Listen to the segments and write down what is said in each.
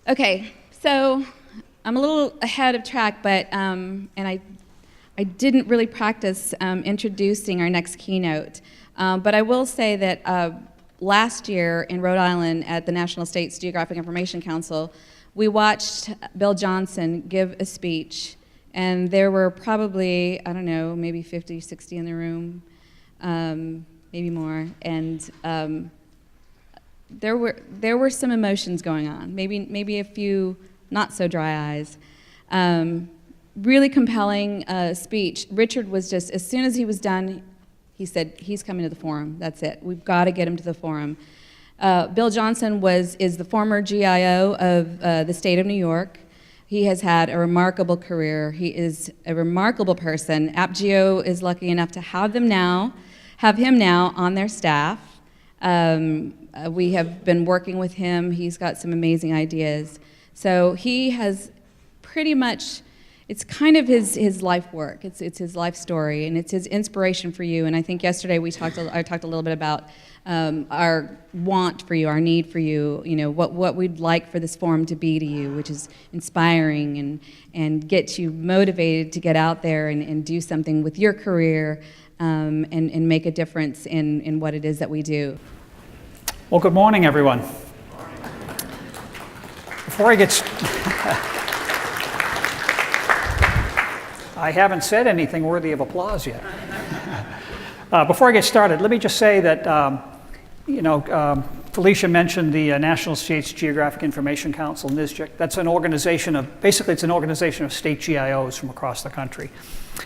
Okay, so I'm a little ahead of track, but and I didn't really practice introducing our next keynote. But I will say that last year in Rhode Island at the National States Geographic Information Council, we watched Bill Johnson give a speech, and there were probably, I don't know, maybe 50, 60 in the room, maybe more, and there were some emotions going on, maybe a few not so dry eyes. Really compelling speech. Richard was just, as soon as he was done, he said, he's coming to the forum, that's it. We've got to get him to the forum. Bill Johnson is the former GIO of the state of New York. He has had a remarkable career. He is a remarkable person. Appgeo is lucky enough to have him now on their staff. We have been working with him. He's got some amazing ideas. So he has pretty much, it's kind of his life work. It's his life story, and it's his inspiration for you. And I think yesterday I talked a little bit about our want for you, our need for you, what we'd like for this forum to be to you, which is inspiring and get you motivated to get out there and do something with your career and make a difference in what it is that we do. Well, good morning, everyone. Before I get I haven't said anything worthy of applause yet. Before I get started, let me just say that, Felicia mentioned the National States Geographic Information Council, NSGIC. That's an organization it's an organization of state GIOs from across the country.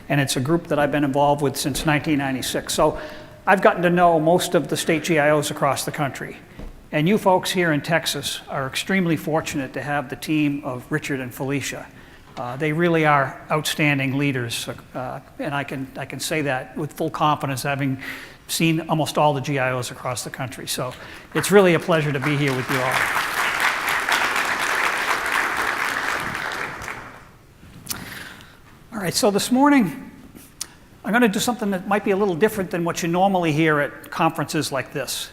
And it's a group that I've been involved with since 1996. So I've gotten to know most of the state GIOs across the country. And you folks here in Texas are extremely fortunate to have the team of Richard and Felicia. They really are outstanding leaders, and I can say that with full confidence, having seen almost all the GIOs across the country. So it's really a pleasure to be here with you all. All right, so this morning, I'm going to do something that might be a little different than what you normally hear at conferences like this.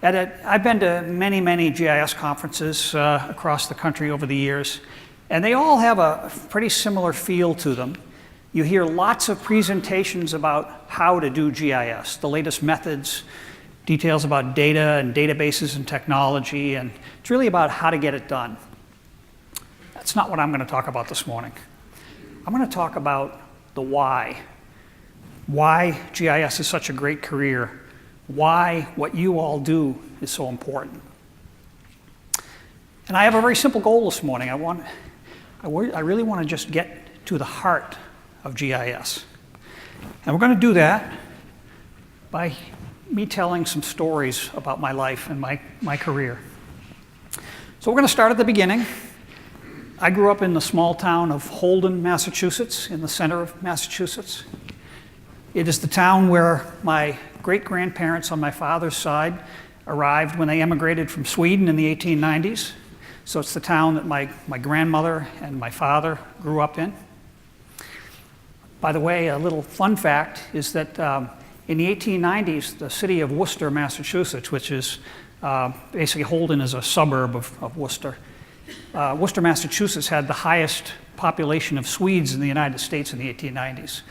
I've been to many, many GIS conferences across the country over the years, and they all have a pretty similar feel to them. You hear lots of presentations about how to do GIS, the latest methods, details about data and databases and technology, and it's really about how to get it done. That's not what I'm going to talk about this morning. I'm going to talk about the why. Why GIS is such a great career. Why what you all do is so important. And I have a very simple goal this morning. I really want to just get to the heart of GIS. And we're going to do that by me telling some stories about my life and my career. So we're going to start at the beginning. I grew up in the small town of Holden, Massachusetts, in the center of Massachusetts. It is the town where my great-grandparents on my father's side arrived when they emigrated from Sweden in the 1890s. So it's the town that my grandmother and my father grew up in. By the way, a little fun fact is that in the 1890s, the city of Worcester, Massachusetts, which is basically Holden is a suburb of Worcester, Worcester, Massachusetts had the highest population of Swedes in the United States in the 1890s.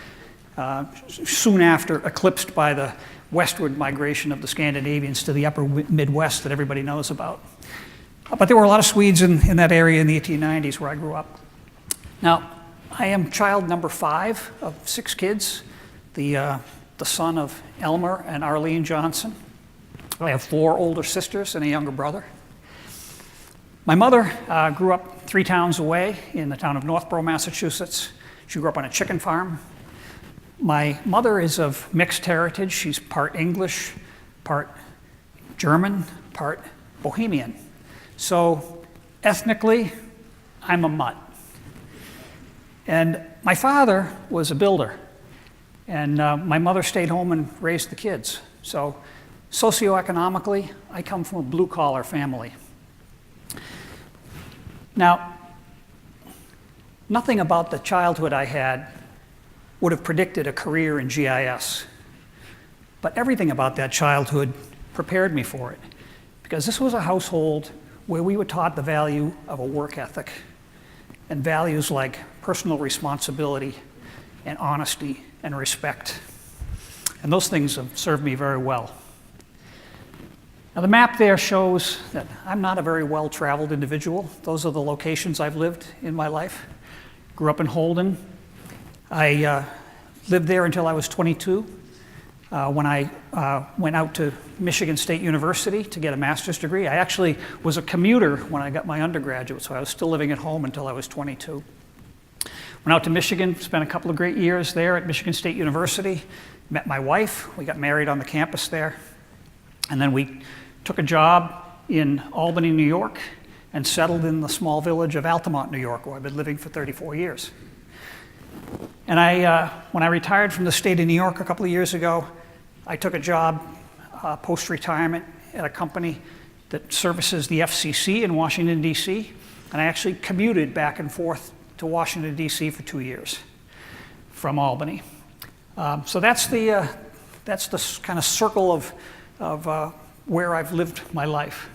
Soon after, eclipsed by the westward migration of the Scandinavians to the upper Midwest that everybody knows about. But there were a lot of Swedes in that area in the 1890s where I grew up. Now, I am child number 5 of 6 kids, the son of Elmer and Arlene Johnson. I have 4 older sisters and a younger brother. My mother grew up 3 towns away in the town of Northborough, Massachusetts. She grew up on a chicken farm. My mother is of mixed heritage. She's part English, part German, part Bohemian. So ethnically, I'm a mutt. And my father was a builder, and my mother stayed home and raised the kids. So socioeconomically, I come from a blue-collar family. Now, nothing about the childhood I had would have predicted a career in GIS, but everything about that childhood prepared me for it, because this was a household where we were taught the value of a work ethic and values like personal responsibility and honesty and respect. And those things have served me very well. Now the map there shows that I'm not a very well-traveled individual. Those are the locations I've lived in my life. Grew up in Holden. I lived there until I was 22. When I went out to Michigan State University to get a master's degree. I actually was a commuter when I got my undergraduate, so I was still living at home until I was 22. Went out to Michigan, spent a couple of great years there at Michigan State University, met my wife, we got married on the campus there, and then we took a job in Albany, New York, and settled in the small village of Altamont, New York, where I've been living for 34 years. And when I retired from the state of New York a couple of years ago, I took a job post-retirement at a company that services the FCC in Washington, D.C., and I actually commuted back and forth to Washington, D.C. for 2 years from Albany. So that's the kind of circle of where I've lived my life.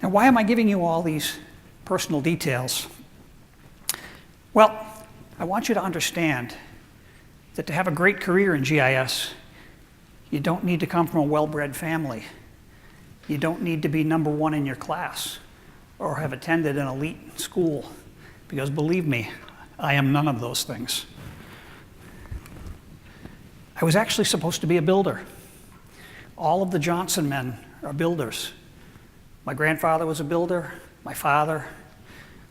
Now, why am I giving you all these personal details? Well, I want you to understand that to have a great career in GIS, you don't need to come from a well-bred family. You don't need to be number one in your class or have attended an elite school, because believe me, I am none of those things. I was actually supposed to be a builder. All of the Johnson men are builders. My grandfather was a builder, my father,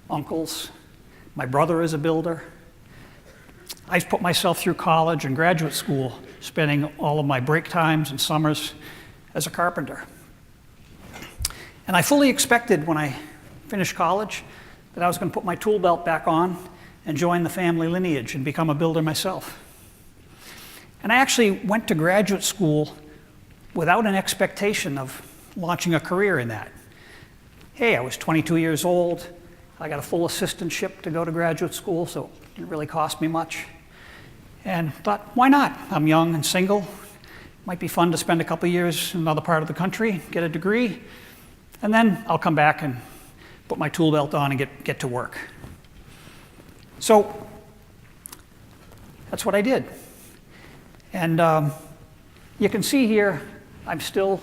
uncles, my brother is a builder. I've put myself through college and graduate school, spending all of my break times and summers as a carpenter. And I fully expected when I finished college that I was going to put my tool belt back on and join the family lineage and become a builder myself. And I actually went to graduate school without an expectation of launching a career in that. Hey, I was 22 years old. I got a full assistantship to go to graduate school, so it didn't really cost me much. And thought, why not? I'm young and single. Might be fun to spend a couple of years in another part of the country, get a degree, and then I'll come back and put my tool belt on and get to work. So that's what I did. And you can see here, I still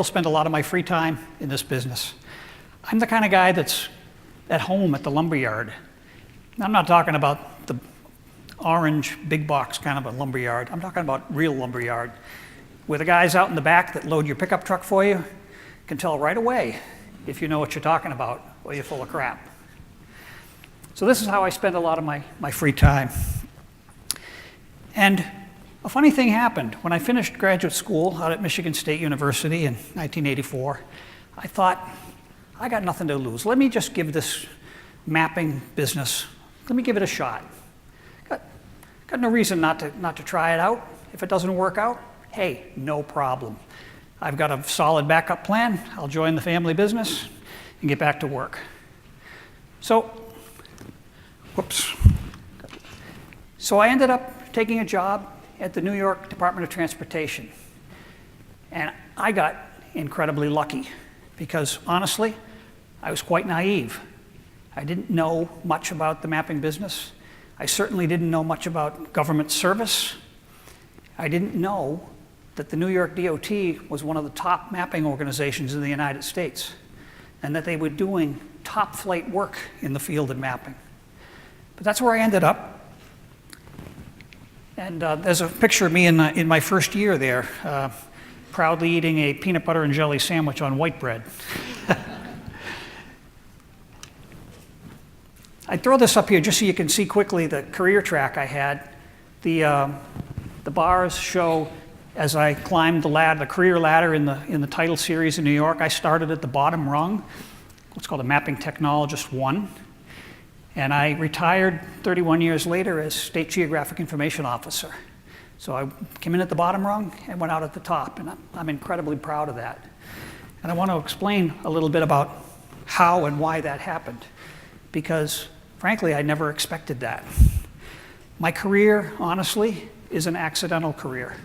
spend a lot of my free time in this business. I'm the kind of guy that's at home at the lumberyard. I'm not talking about the orange big box kind of a lumberyard. I'm talking about real lumberyard, where the guys out in the back that load your pickup truck for you can tell right away if you know what you're talking about or you're full of crap. So this is how I spend a lot of my free time. And a funny thing happened. When I finished graduate school out at Michigan State University in 1984, I thought, I got nothing to lose. Let me just give this mapping business, let me give it a shot. Got no reason not to try it out. If it doesn't work out, hey, no problem. I've got a solid backup plan. I'll join the family business and get back to work. So I ended up taking a job at the New York Department of Transportation. And I got incredibly lucky because honestly, I was quite naive. I didn't know much about the mapping business. I certainly didn't know much about government service. I didn't know that the New York DOT was one of the top mapping organizations in the United States and that they were doing top flight work in the field of mapping. But that's where I ended up. And there's a picture of me in my first year there, proudly eating a peanut butter and jelly sandwich on white bread. I throw this up here just so you can see quickly the career track I had. The bars show as I climbed the career ladder in the title series in New York. I started at the bottom rung, what's called a Mapping Technologist 1. And I retired 31 years later as State Geographic Information Officer. So I came in at the bottom rung and went out at the top, and I'm incredibly proud of that. And I want to explain a little bit about how and why that happened, because frankly, I never expected that. My career, honestly, is an accidental career.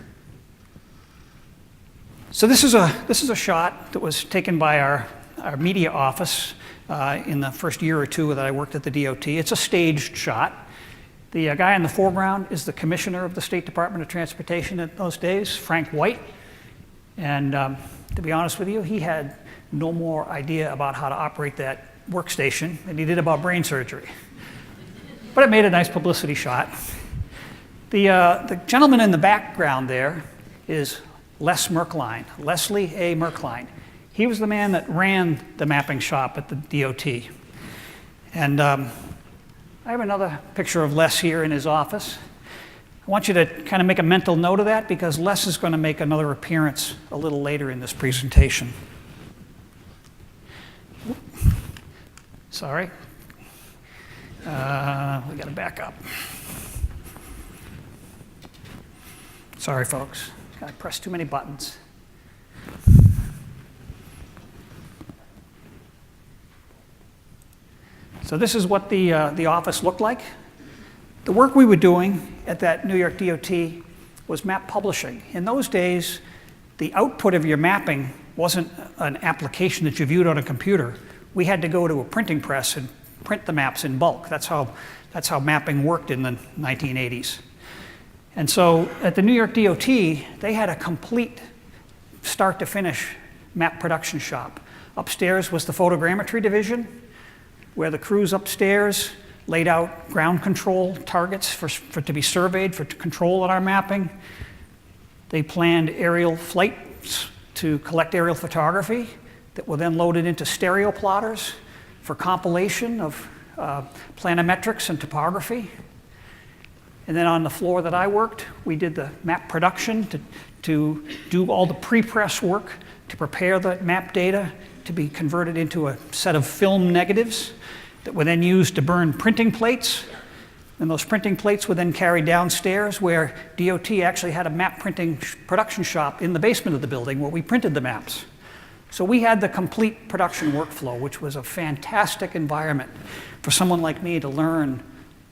So this is a shot that was taken by our our media office in the first year or two that I worked at the DOT. It's a staged shot. The guy in the foreground is the commissioner of the State Department of Transportation in those days, Frank White. And to be honest with you, he had no more idea about how to operate that workstation than he did about brain surgery. But it made a nice publicity shot. The gentleman in the background there is Les Merkline, Leslie A. Merkline. He was the man that ran the mapping shop at the DOT. And I have another picture of Les here in his office. I want you to kind of make a mental note of that because Les is going to make another appearance a little later in this presentation. Sorry. We got to back up. Sorry, folks. I pressed too many buttons. So this is what the office looked like. The work we were doing at that New York DOT was map publishing. In those days, the output of your mapping wasn't an application that you viewed on a computer. We had to go to a printing press and print the maps in bulk. That's how mapping worked in the 1980s. And so at the New York DOT, they had a complete start to finish map production shop. Upstairs was the photogrammetry division, where the crews upstairs laid out ground control targets for to be surveyed for control on our mapping. They planned aerial flights to collect aerial photography that were then loaded into stereo plotters for compilation of planimetrics and topography. And then on the floor that I worked, we did the map production to do all the pre-press work to prepare the map data to be converted into a set of film negatives that were then used to burn printing plates. And those printing plates were then carried downstairs where DOT actually had a map printing production shop in the basement of the building where we printed the maps. So we had the complete production workflow, which was a fantastic environment for someone like me to learn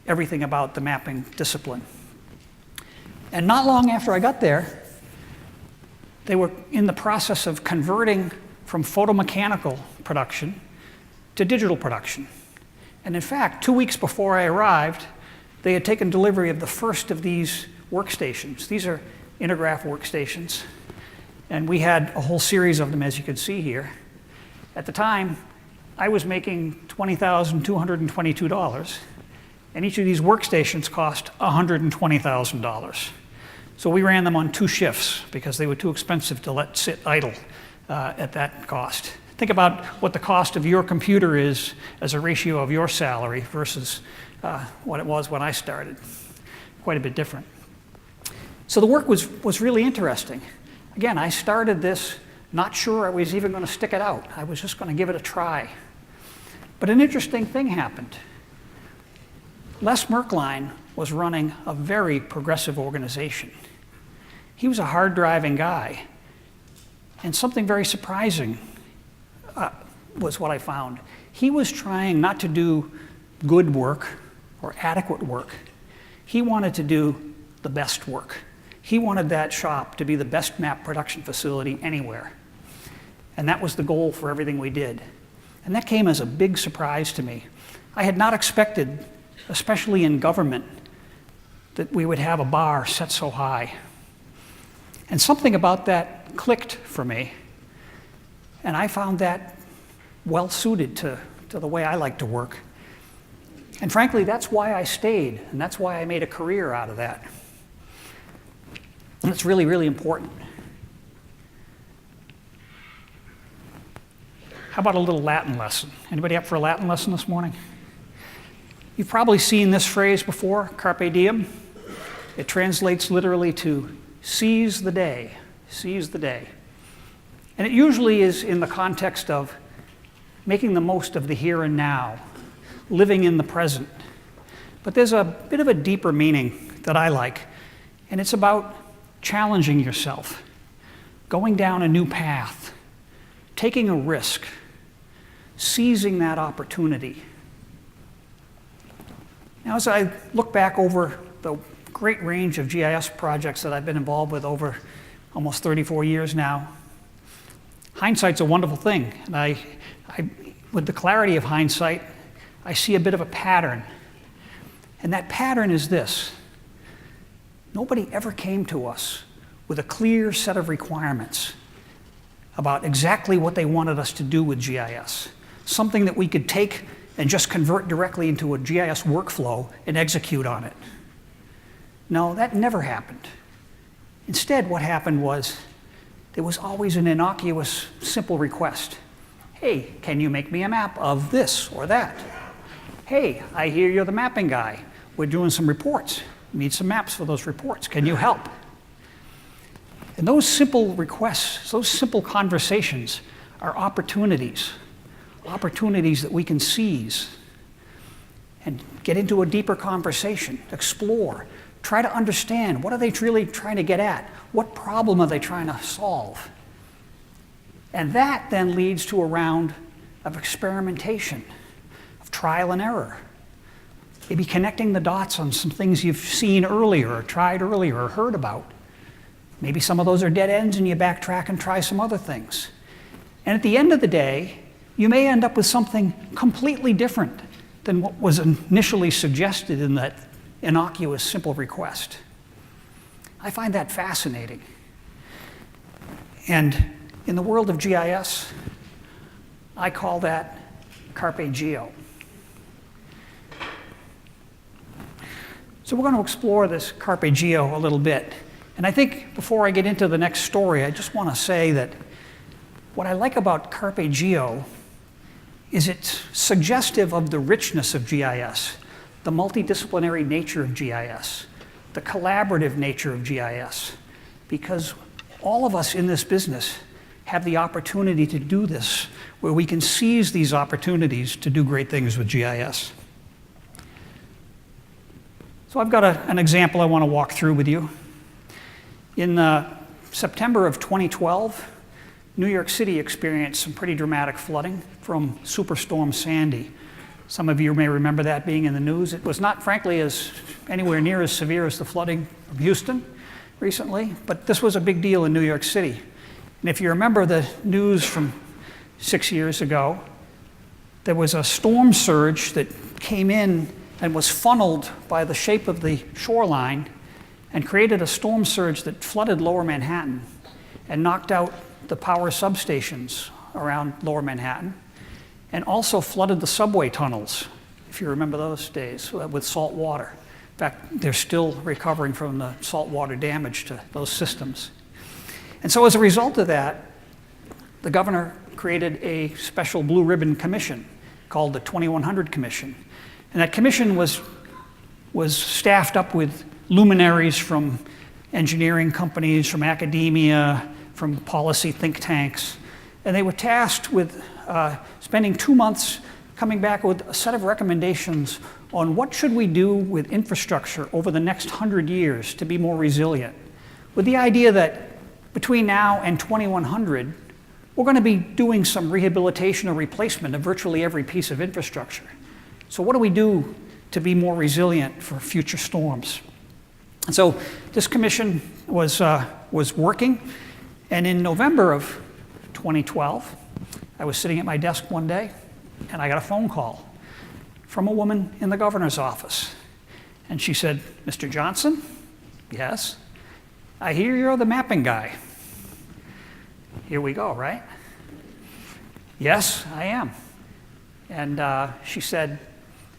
everything about the mapping discipline. And not long after I got there, they were in the process of converting from photomechanical production to digital production. And in fact, 2 weeks before I arrived, they had taken delivery of the first of these workstations. These are Intergraph workstations. And we had a whole series of them, as you can see here. At the time, I was making $20,222, and each of these workstations cost $120,000. So we ran them on 2 shifts because they were too expensive to let sit idle at that cost. Think about what the cost of your computer is as a ratio of your salary versus what it was when I started. Quite a bit different. So the work was really interesting. Again, I started this not sure I was even going to stick it out. I was just going to give it a try. But an interesting thing happened. Les Merkline was running a very progressive organization. He was a hard-driving guy. And something very surprising was what I found. He was trying not to do good work or adequate work. He wanted to do the best work. He wanted that shop to be the best map production facility anywhere. And that was the goal for everything we did. And that came as a big surprise to me. I had not expected, especially in government, that we would have a bar set so high. And something about that clicked for me. And I found that well suited to the way I like to work. And frankly, that's why I stayed, and that's why I made a career out of that. And it's really, really important. How about a little Latin lesson? Anybody up for a Latin lesson this morning? You've probably seen this phrase before, carpe diem. It translates literally to seize the day, seize the day. And it usually is in the context of making the most of the here and now, living in the present. But there's a bit of a deeper meaning that I like, and it's about challenging yourself, going down a new path, taking a risk, seizing that opportunity. Now, as I look back over the great range of GIS projects that I've been involved with over almost 34 years now, hindsight's a wonderful thing. And with the clarity of hindsight, I see a bit of a pattern. And that pattern is this. Nobody ever came to us with a clear set of requirements about exactly what they wanted us to do with GIS. Something that we could take and just convert directly into a GIS workflow and execute on it. No, that never happened. Instead, what happened was there was always an innocuous, simple request. Hey, can you make me a map of this or that? Hey, I hear you're the mapping guy. We're doing some reports. We need some maps for those reports. Can you help? And those simple requests, those simple conversations are opportunities that we can seize and get into a deeper conversation, explore, try to understand what are they really trying to get at? What problem are they trying to solve? And that then leads to a round of experimentation, of trial and error. Maybe connecting the dots on some things you've seen earlier or tried earlier or heard about. Maybe some of those are dead ends and you backtrack and try some other things. And at the end of the day, you may end up with something completely different than what was initially suggested in that innocuous, simple request. I find that fascinating. And in the world of GIS, I call that Carpe Geo. So we're going to explore this Carpe Geo a little bit. And I think before I get into the next story, I just want to say that what I like about Carpe Geo is it's suggestive of the richness of GIS, the multidisciplinary nature of GIS, the collaborative nature of GIS, because all of us in this business have the opportunity to do this, where we can seize these opportunities to do great things with GIS. So I've got an example I want to walk through with you. In September of 2012, New York City experienced some pretty dramatic flooding from Superstorm Sandy. Some of you may remember that being in the news. It was not, frankly, anywhere near as severe as the flooding from Houston recently, but this was a big deal in New York City. And if you remember the news from 6 years ago, there was a storm surge that came in and was funneled by the shape of the shoreline and created a storm surge that flooded Lower Manhattan and knocked out the power substations around Lower Manhattan, and also flooded the subway tunnels, if you remember those days, with salt water. In fact, they're still recovering from the saltwater damage to those systems. And so as a result of that, the governor created a special blue ribbon commission called the 2100 Commission. And that commission was staffed up with luminaries from engineering companies, from academia, from policy think tanks. And they were tasked with spending 2 months coming back with a set of recommendations on what should we do with infrastructure over the next 100 years to be more resilient, with the idea that between now and 2100, we're going to be doing some rehabilitation or replacement of virtually every piece of infrastructure. So what do we do to be more resilient for future storms? And so this commission was working, and in November of 2012, I was sitting at my desk one day, and I got a phone call from a woman in the governor's office. And she said, "Mr. Johnson?" "Yes." "I hear you're the mapping guy." Here we go, right? "Yes, I am." And she said,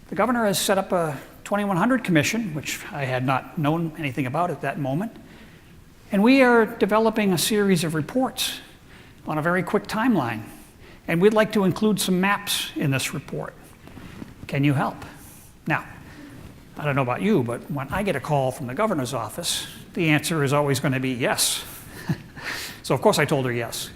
"The governor has set up a 2100 commission," which I had not known anything about at that moment. "And we are developing a series of reports on a very quick timeline. And we'd like to include some maps in this report. Can you help?" Now, I don't know about you, but when I get a call from the governor's office, the answer is always going to be yes. So of course I told her yes.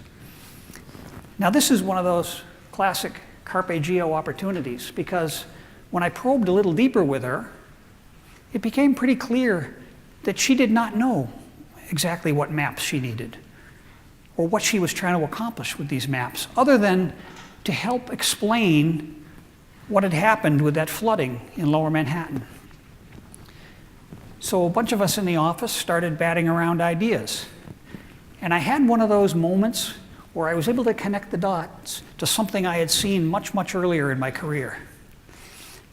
Now this is one of those classic Carpe Geo opportunities, because when I probed a little deeper with her, it became pretty clear that she did not know exactly what maps she needed or what she was trying to accomplish with these maps, other than to help explain what had happened with that flooding in Lower Manhattan. So a bunch of us in the office started batting around ideas. And I had one of those moments where I was able to connect the dots to something I had seen much, much earlier in my career.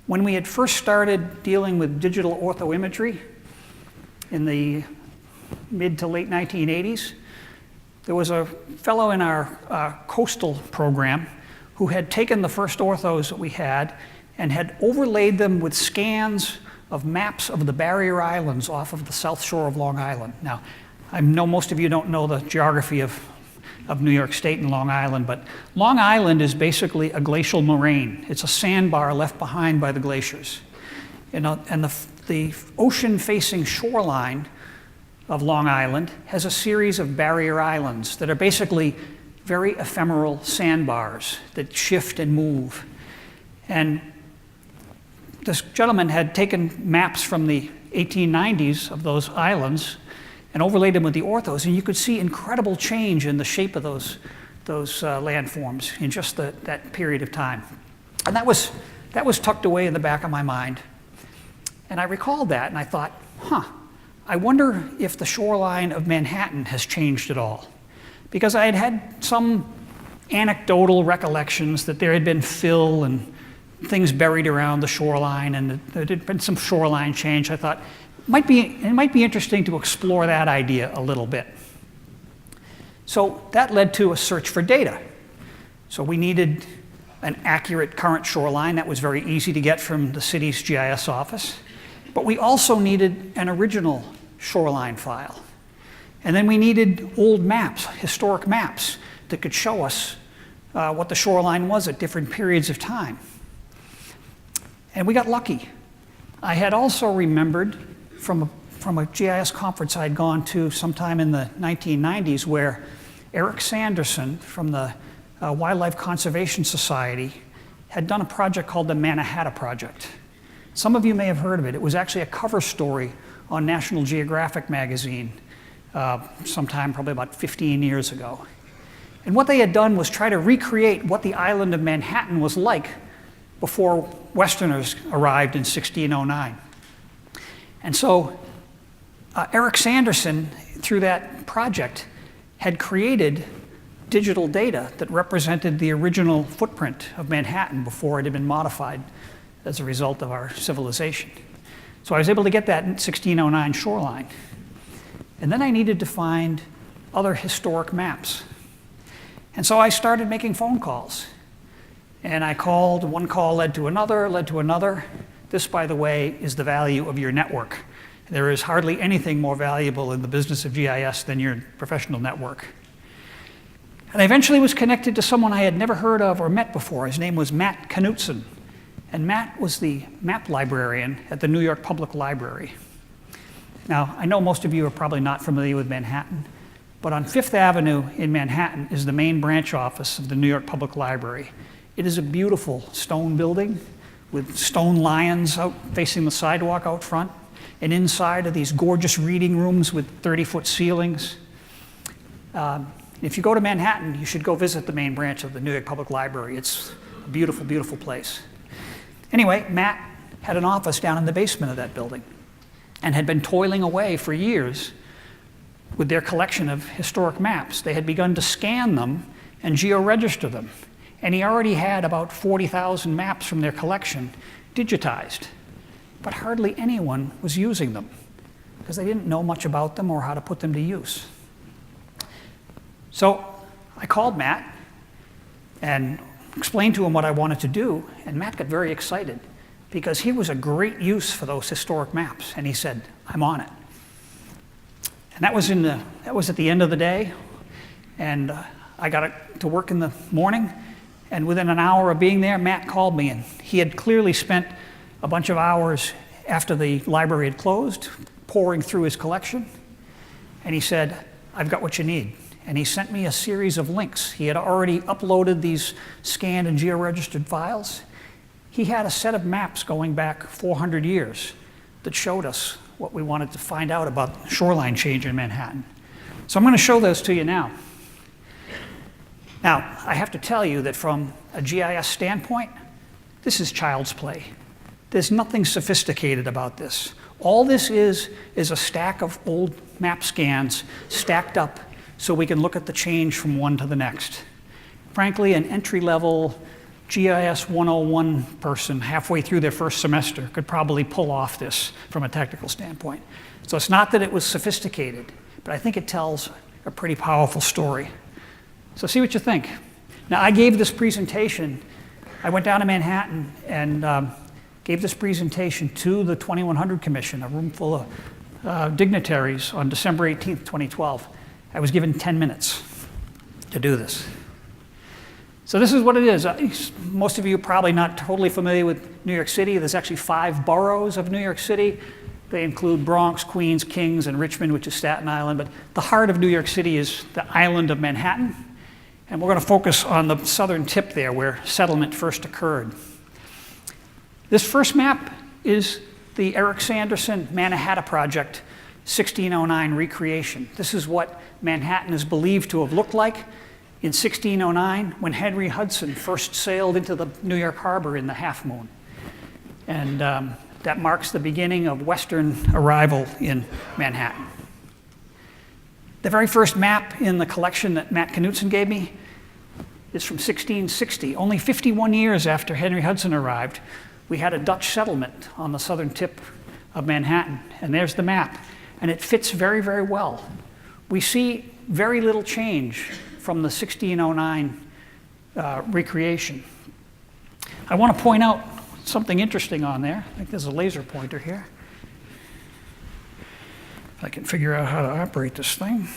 When we had first started dealing with digital orthoimagery in the mid to late 1980s, there was a fellow in our coastal program who had taken the first orthos that we had and had overlaid them with scans of maps of the barrier islands off of the south shore of Long Island. Now, I know most of you don't know the geography of New York State and Long Island, but Long Island is basically a glacial moraine. It's a sandbar left behind by the glaciers. And the ocean-facing shoreline of Long Island has a series of barrier islands that are basically very ephemeral sandbars that shift and move. And this gentleman had taken maps from the 1890s of those islands and overlaid them with the orthos, and you could see incredible change in the shape of those landforms in just that period of time. And that was tucked away in the back of my mind. And I recalled that, and I thought, I wonder if the shoreline of Manhattan has changed at all. Because I had some anecdotal recollections that there had been fill and things buried around the shoreline, and there had been some shoreline change. I thought it might be interesting to explore that idea a little bit. So that led to a search for data. So we needed an accurate current shoreline. That was very easy to get from the city's GIS office. But we also needed an original shoreline file. And then we needed old maps, historic maps, that could show us what the shoreline was at different periods of time. And we got lucky. I had also remembered from a GIS conference I'd gone to sometime in the 1990s where Eric Sanderson from the Wildlife Conservation Society had done a project called the Mannahatta Project. Some of you may have heard of it. It was actually a cover story on National Geographic magazine sometime probably about 15 years ago. And what they had done was try to recreate what the island of Manhattan was like before Westerners arrived in 1609. And so Eric Sanderson, through that project, had created digital data that represented the original footprint of Manhattan before it had been modified as a result of our civilization. So I was able to get that 1609 shoreline. And then I needed to find other historic maps. And so I started making phone calls. And I called, one call led to another, led to another. This, by the way, is the value of your network. There is hardly anything more valuable in the business of GIS than your professional network. And I eventually was connected to someone I had never heard of or met before. His name was Matt Knutson. And Matt was the map librarian at the New York Public Library. Now, I know most of you are probably not familiar with Manhattan, but on Fifth Avenue in Manhattan is the main branch office of the New York Public Library. It is a beautiful stone building with stone lions out facing the sidewalk out front, and inside are these gorgeous reading rooms with 30-foot ceilings. If you go to Manhattan, you should go visit the main branch of the New York Public Library. It's a beautiful, beautiful place. Anyway, Matt had an office down in the basement of that building and had been toiling away for years with their collection of historic maps. They had begun to scan them and geo-register them. And he already had about 40,000 maps from their collection digitized. But hardly anyone was using them because they didn't know much about them or how to put them to use. So I called Matt and explained to him what I wanted to do, and Matt got very excited because he was a great use for those historic maps, and he said, I'm on it. And that was at the end of the day, and I got to work in the morning, and within an hour of being there, Matt called me, and he had clearly spent a bunch of hours after the library had closed, pouring through his collection, and he said, I've got what you need. And he sent me a series of links. He had already uploaded these scanned and geo-registered files. He had a set of maps going back 400 years that showed us what we wanted to find out about shoreline change in Manhattan. So I'm going to show those to you now. Now, I have to tell you that from a GIS standpoint, this is child's play. There's nothing sophisticated about this. All this is a stack of old map scans stacked up so we can look at the change from one to the next. Frankly, an entry-level GIS 101 person halfway through their first semester could probably pull off this from a technical standpoint. So it's not that it was sophisticated, but I think it tells a pretty powerful story. So see what you think. Now, I gave this presentation. I went down to Manhattan and gave this presentation to the 2100 Commission, a room full of dignitaries, on December 18th, 2012. I was given 10 minutes to do this. So this is what it is. Most of you are probably not totally familiar with New York City. There's actually 5 boroughs of New York City. They include Bronx, Queens, Kings, and Richmond, which is Staten Island. But the heart of New York City is the island of Manhattan. And we're going to focus on the southern tip there where settlement first occurred. This first map is the Eric Sanderson Manhattan Project 1609 recreation. This is what Manhattan is believed to have looked like in 1609 when Henry Hudson first sailed into the New York harbor in the Half Moon. And that marks the beginning of Western arrival in Manhattan. The very first map in the collection that Matt Knutson gave me is from 1660. Only 51 years after Henry Hudson arrived, we had a Dutch settlement on the southern tip of Manhattan. And there's the map. And it fits very, very well. We see very little change from the 1609 recreation. I want to point out something interesting on there. I think there's a laser pointer here. If I can figure out how to operate this thing.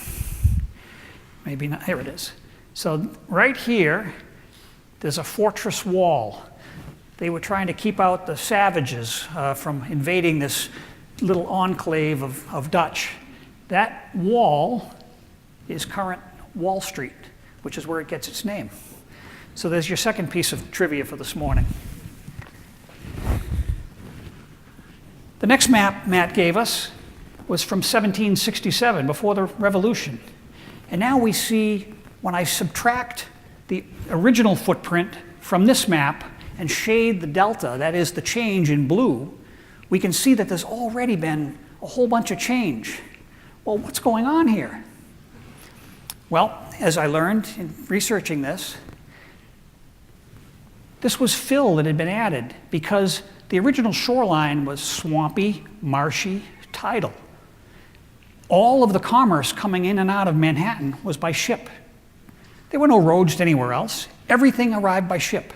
Maybe not. Here it is. So right here, there's a fortress wall. They were trying to keep out the savages from invading this little enclave of Dutch. That wall is current Wall Street, which is where it gets its name. So there's your second piece of trivia for this morning. The next map Matt gave us was from 1767, before the Revolution. And now we see, when I subtract the original footprint from this map and shade the delta, that is the change in blue, we can see that there's already been a whole bunch of change. Well, what's going on here? Well, as I learned in researching this was fill that had been added because the original shoreline was swampy, marshy, tidal. All of the commerce coming in and out of Manhattan was by ship. There were no roads to anywhere else. Everything arrived by ship.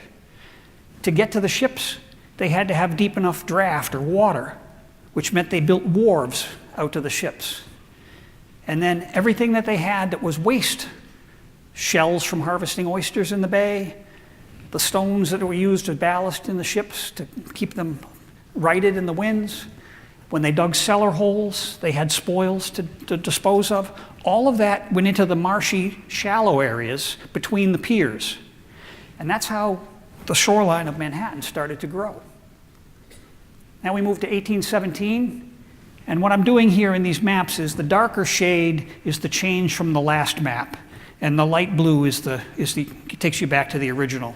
To get to the ships, they had to have deep enough draft or water, which meant they built wharves out to the ships. And then everything that they had that was waste, shells from harvesting oysters in the bay, the stones that were used as ballast in the ships to keep them righted in the winds. When they dug cellar holes, they had spoils to dispose of. All of that went into the marshy, shallow areas between the piers. And that's how the shoreline of Manhattan started to grow. Now we move to 1817. And what I'm doing here in these maps is the darker shade is the change from the last map, and the light blue it takes you back to the original.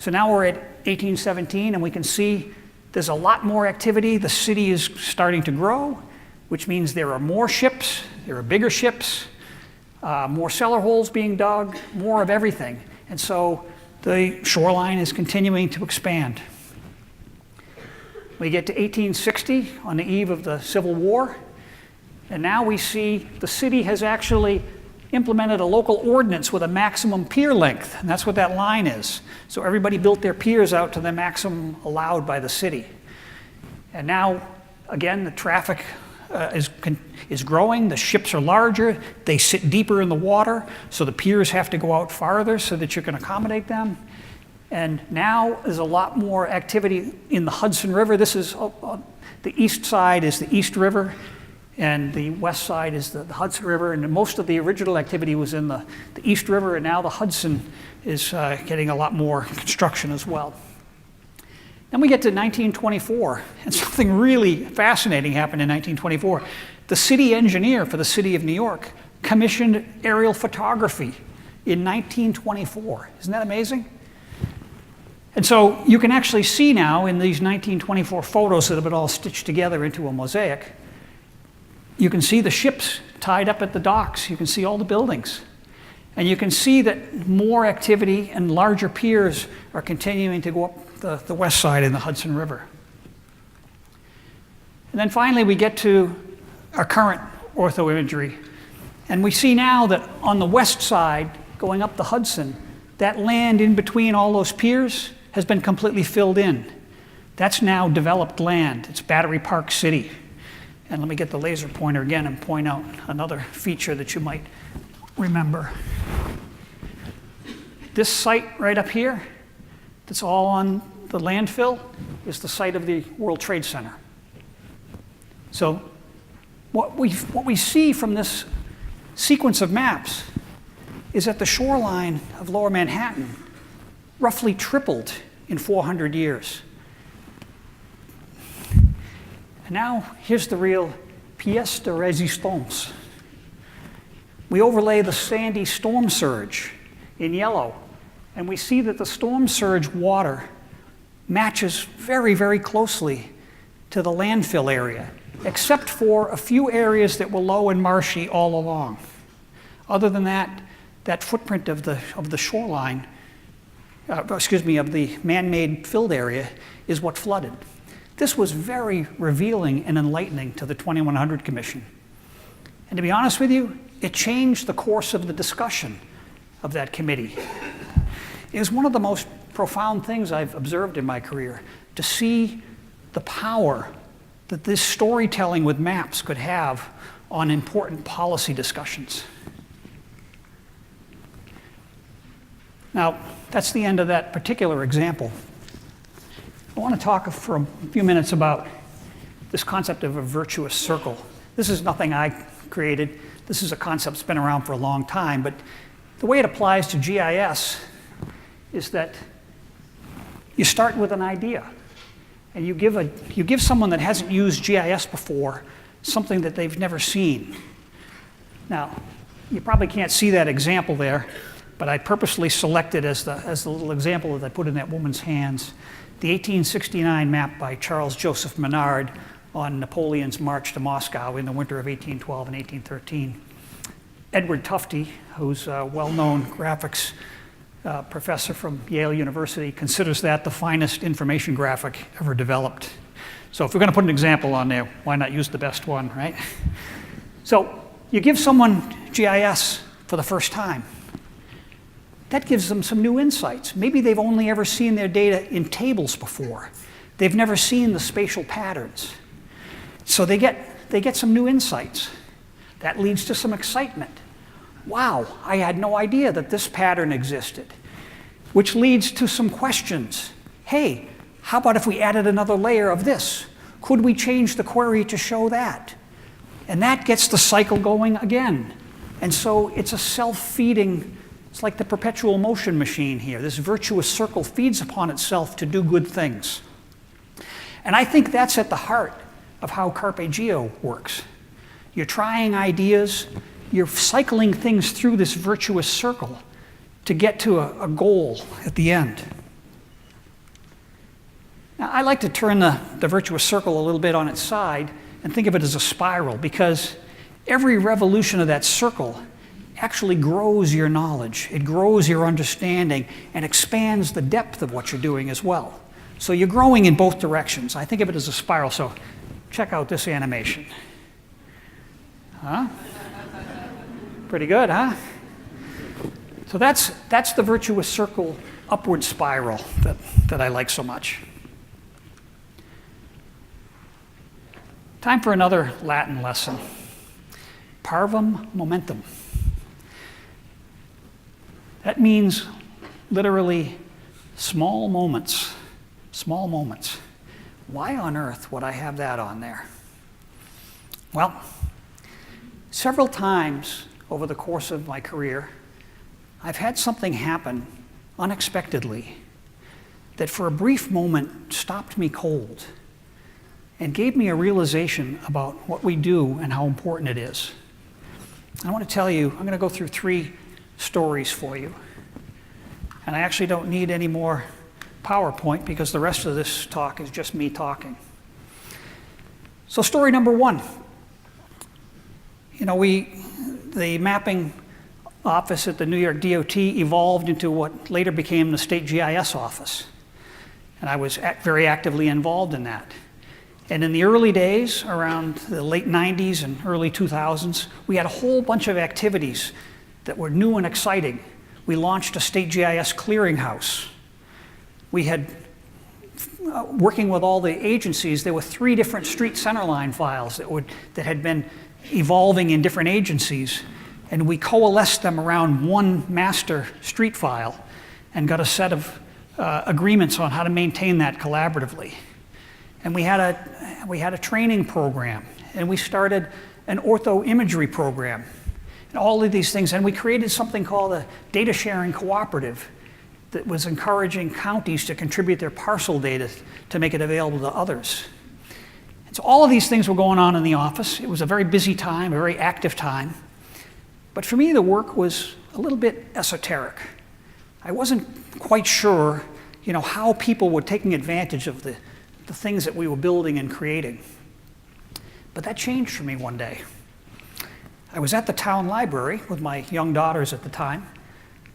So now we're at 1817, and we can see there's a lot more activity. The city is starting to grow, which means there are more ships, there are bigger ships, more cellar holes being dug, more of everything. And so the shoreline is continuing to expand. We get to 1860 on the eve of the Civil War, and now we see the city has actually implemented a local ordinance with a maximum pier length, and that's what that line is. So everybody built their piers out to the maximum allowed by the city. And now, again, the traffic is growing, the ships are larger, they sit deeper in the water, so the piers have to go out farther so that you can accommodate them. And now there's a lot more activity in the Hudson River. This is, the east side is the East River, and the west side is the Hudson River. And most of the original activity was in the East River, and now the Hudson is getting a lot more construction as well. Then we get to 1924, and something really fascinating happened in 1924. The city engineer for the city of New York commissioned aerial photography in 1924. Isn't that amazing? And so you can actually see now in these 1924 photos that have been all stitched together into a mosaic, you can see the ships tied up at the docks. You can see all the buildings. And you can see that more activity and larger piers are continuing to go up the west side in the Hudson River. And then finally, we get to our current ortho-imagery. And we see now that on the west side, going up the Hudson, that land in between all those piers has been completely filled in. That's now developed land. It's Battery Park City. And let me get the laser pointer again and point out another feature that you might remember. This site right up here, that's all on the landfill, is the site of the World Trade Center. So what we see from this sequence of maps is that the shoreline of Lower Manhattan roughly tripled in 400 years. And now here's the real pièce de résistance. We overlay the Sandy storm surge in yellow, and we see that the storm surge water matches very, very closely to the landfill area, except for a few areas that were low and marshy all along. Other than that, that footprint of the shoreline, of the man-made filled area is what flooded. This was very revealing and enlightening to the 2100 Commission. And to be honest with you, it changed the course of the discussion of that committee. It was one of the most profound things I've observed in my career, to see the power that this storytelling with maps could have on important policy discussions. Now, that's the end of that particular example. I want to talk for a few minutes about this concept of a virtuous circle. This is nothing I created. This is a concept that's been around for a long time, but the way it applies to GIS is that you start with an idea, and you give someone that hasn't used GIS before something that they've never seen. Now, you probably can't see that example there, but I purposely selected as the little example that I put in that woman's hands, the 1869 map by Charles Joseph Menard on Napoleon's march to Moscow in the winter of 1812 and 1813. Edward Tufte, who's a well-known graphics professor from Yale University, considers that the finest information graphic ever developed. So if we're going to put an example on there, why not use the best one, right? So you give someone GIS for the first time. That gives them some new insights. Maybe they've only ever seen their data in tables before. They've never seen the spatial patterns. So they get some new insights. That leads to some excitement. Wow, I had no idea that this pattern existed. Which leads to some questions. Hey, how about if we added another layer of this? Could we change the query to show that? And that gets the cycle going again. And so it's a self-feeding, it's like the perpetual motion machine here. This virtuous circle feeds upon itself to do good things. And I think that's at the heart of how Carpe Geo works. You're trying ideas, you're cycling things through this virtuous circle to get to a goal at the end. Now, I like to turn the virtuous circle a little bit on its side and think of it as a spiral, because every revolution of that circle actually grows your knowledge, it grows your understanding, and expands the depth of what you're doing as well. So you're growing in both directions. I think of it as a spiral, so check out this animation. Huh? Pretty good, huh? So that's the virtuous circle upward spiral that I like so much. Time for another Latin lesson. Parvum momentum. That means literally small moments. Small moments. Why on earth would I have that on there? Well, several times over the course of my career, I've had something happen unexpectedly that for a brief moment stopped me cold and gave me a realization about what we do and how important it is. I want to tell you, I'm going to go through 3 stories for you. And I actually don't need any more PowerPoint because the rest of this talk is just me talking. So story number 1. You know, the mapping office at the New York DOT evolved into what later became the state GIS office. And I was very actively involved in that. And in the early days, around the late 90s and early 2000s, we had a whole bunch of activities that were new and exciting. We launched a state GIS clearinghouse. We had, working with all the agencies, there were 3 different street centerline files that had been evolving in different agencies, and we coalesced them around one master street file and got a set of agreements on how to maintain that collaboratively. And we had a training program, and we started an ortho imagery program, and all of these things. And we created something called a data sharing cooperative that was encouraging counties to contribute their parcel data to make it available to others. And so all of these things were going on in the office. It was a very busy time, a very active time. But for me, the work was a little bit esoteric. I wasn't quite sure, you know, how people were taking advantage of the things that we were building and creating. But that changed for me one day. I was at the town library with my young daughters at the time.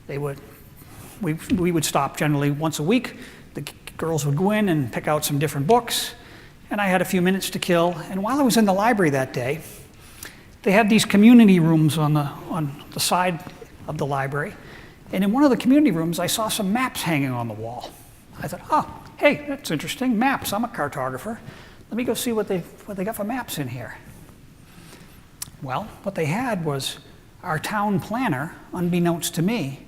We would stop generally once a week. The girls would go in and pick out some different books, and I had a few minutes to kill. And while I was in the library that day, they had these community rooms on the side of the library. And in one of the community rooms, I saw some maps hanging on the wall. I thought, oh, hey, that's interesting, maps. I'm a cartographer. Let me go see what they got for maps in here. Well, what they had was our town planner, unbeknownst to me,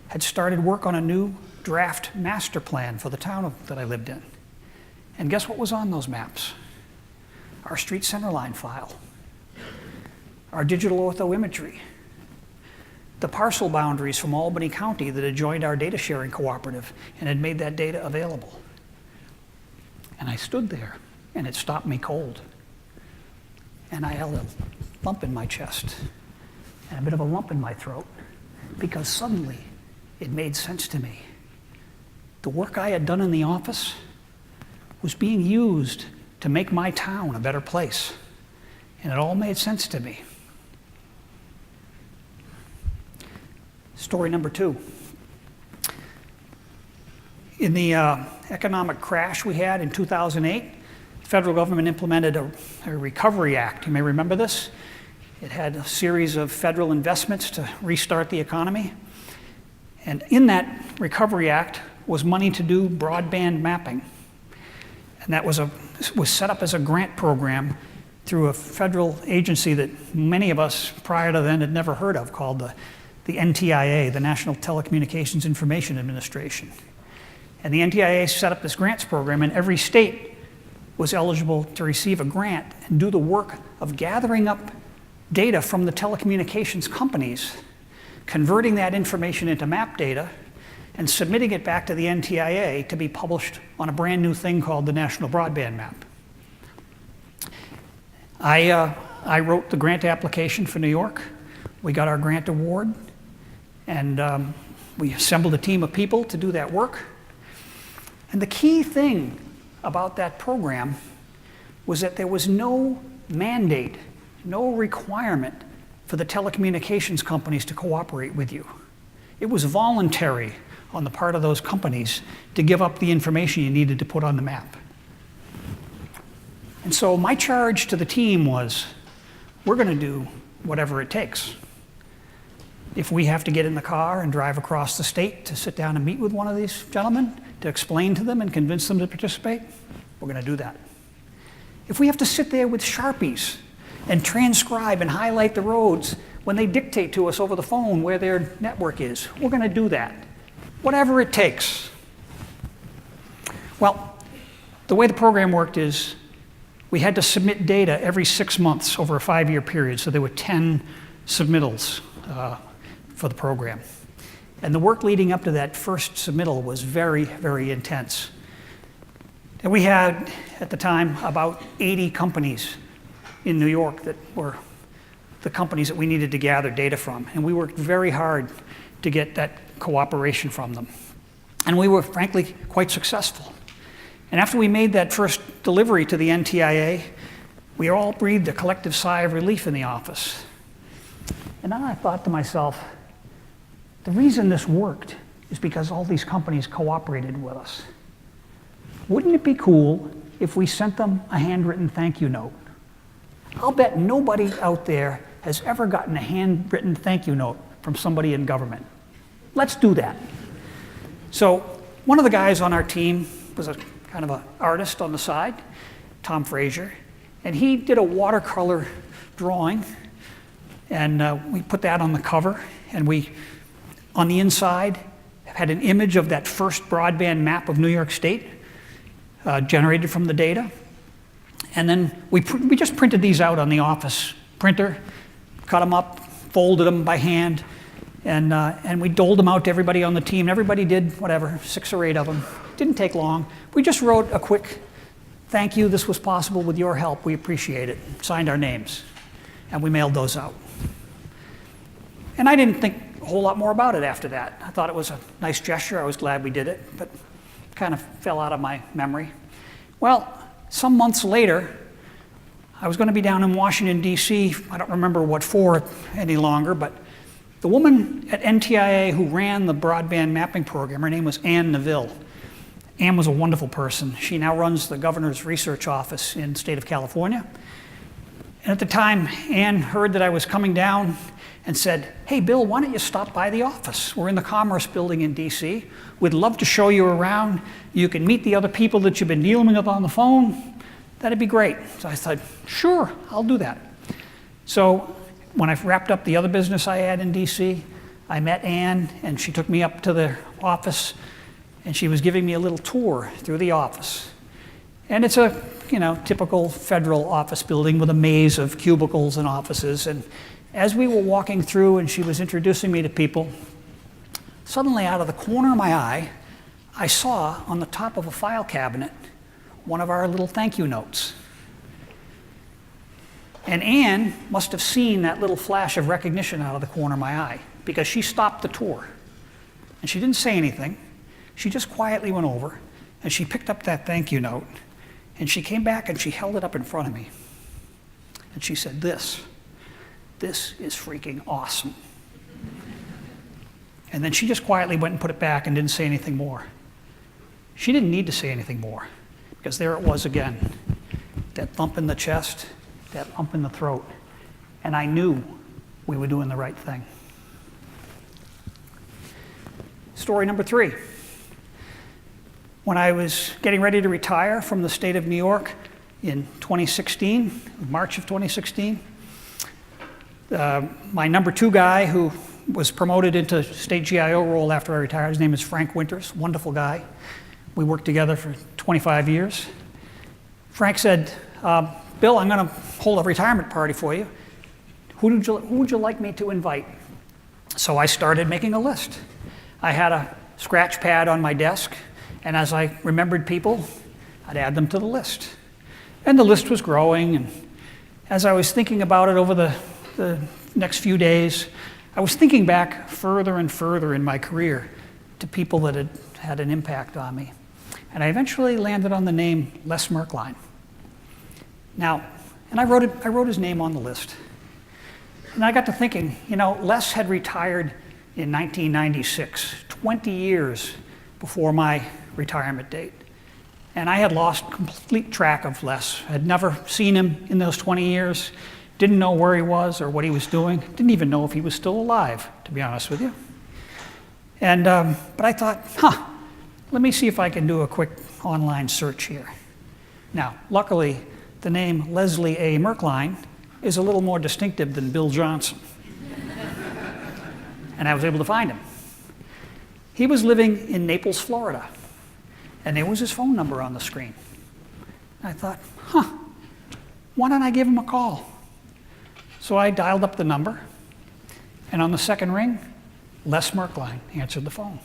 had started work on a new draft master plan for the town that I lived in. And guess what was on those maps? Our street centerline file, our digital ortho imagery, the parcel boundaries from Albany County that had joined our data sharing cooperative and had made that data available. And I stood there, and it stopped me cold. And I held a lump in my chest and a bit of a lump in my throat, because suddenly it made sense to me. The work I had done in the office was being used to make my town a better place. And it all made sense to me. Story number 2. In the economic crash we had in 2008, the federal government implemented a Recovery Act. You may remember this. It had a series of federal investments to restart the economy. And in that Recovery Act was money to do broadband mapping. And that was set up as a grant program through a federal agency that many of us prior to then had never heard of, called the NTIA, the National Telecommunications Information Administration. And the NTIA set up this grants program, and every state was eligible to receive a grant and do the work of gathering up data from the telecommunications companies, converting that information into map data, and submitting it back to the NTIA to be published on a brand new thing called the National Broadband Map. I wrote the grant application for New York. We got our grant award, and we assembled a team of people to do that work. And the key thing about that program was that there was no mandate, no requirement for the telecommunications companies to cooperate with you. It was voluntary on the part of those companies to give up the information you needed to put on the map. And so my charge to the team was, we're going to do whatever it takes. If we have to get in the car and drive across the state to sit down and meet with one of these gentlemen to explain to them and convince them to participate, we're going to do that. If we have to sit there with Sharpies and transcribe and highlight the roads when they dictate to us over the phone where their network is, we're going to do that. Whatever it takes. Well, the way the program worked is we had to submit data every 6 months over a 5-year period, so there were 10 submittals for the program. And the work leading up to that first submittal was very, very intense. And we had, at the time, about 80 companies in New York that were the companies that we needed to gather data from. And we worked very hard to get that cooperation from them. And we were, frankly, quite successful. And after we made that first delivery to the NTIA, We all breathed a collective sigh of relief in the office. And then I thought to myself, the reason this worked is because all these companies cooperated with us. Wouldn't it be cool if we sent them a handwritten thank you note? I'll bet nobody out there has ever gotten a handwritten thank you note from somebody in government. Let's do that. So one of the guys on our team was a kind of an artist on the side, Tom Frazier, and he did a watercolor drawing, and we put that on the cover, and we, on the inside, had an image of that first broadband map of New York State generated from the data. And then we just printed these out on the office printer, cut them up, folded them by hand, and we doled them out to everybody on the team. Everybody did whatever, 6 or 8 of them. Didn't take long. We just wrote a quick, thank you, this was possible with your help, we appreciate it. Signed our names, and we mailed those out. And I didn't think a whole lot more about it after that. I thought it was a nice gesture. I was glad we did it, but it kind of fell out of my memory. Well, some months later, I was going to be down in Washington, D.C. I don't remember what for any longer, but the woman at NTIA who ran the broadband mapping program, her name was Ann Neville. Ann was a wonderful person. She now runs the governor's research office in the state of California. And at the time, Ann heard that I was coming down and said, hey, Bill, why don't you stop by the office? We're in the Commerce Building in D.C. We'd love to show you around. You can meet the other people that you've been dealing with on the phone. That'd be great. So I thought, sure, I'll do that. So when I wrapped up the other business I had in D.C., I met Ann, and she took me up to the office, and she was giving me a little tour through the office. And it's a, typical federal office building with a maze of cubicles and offices. And as we were walking through and she was introducing me to people, suddenly out of the corner of my eye, I saw on the top of a file cabinet one of our little thank you notes. And Ann must have seen that little flash of recognition out of the corner of my eye, because she stopped the tour. And she didn't say anything. She just quietly went over, and she picked up that thank you note, and she came back and she held it up in front of me. And she said, this is freaking awesome. And then she just quietly went and put it back and didn't say anything more. She didn't need to say anything more, because there it was again, that thump in the chest, that lump in the throat, and I knew we were doing the right thing. Story number 3. When I was getting ready to retire from the state of New York in 2016, March of 2016, my number 2 guy who was promoted into state GIO role after I retired, his name is Frank Winters, wonderful guy. We worked together for 25 years. Frank said, Bill, I'm going to hold a retirement party for you. Who would you like me to invite? So I started making a list. I had a scratch pad on my desk, and as I remembered people, I'd add them to the list. And the list was growing, and as I was thinking about it over the next few days, I was thinking back further and further in my career to people that had had an impact on me. And I eventually landed on the name Les Merkline. Now, and I wrote his name on the list. And I got to thinking, Les had retired in 1996, 20 years before my retirement date. And I had lost complete track of Les. I'd never seen him in those 20 years, didn't know where he was or what he was doing, didn't even know if he was still alive, to be honest with you. And, but I thought, let me see if I can do a quick online search here. Now, luckily, the name Leslie A. Merkline is a little more distinctive than Bill Johnson. And I was able to find him. He was living in Naples, Florida, and there was his phone number on the screen. I thought, why don't I give him a call? So I dialed up the number, and on the second ring, Les Merkline answered the phone.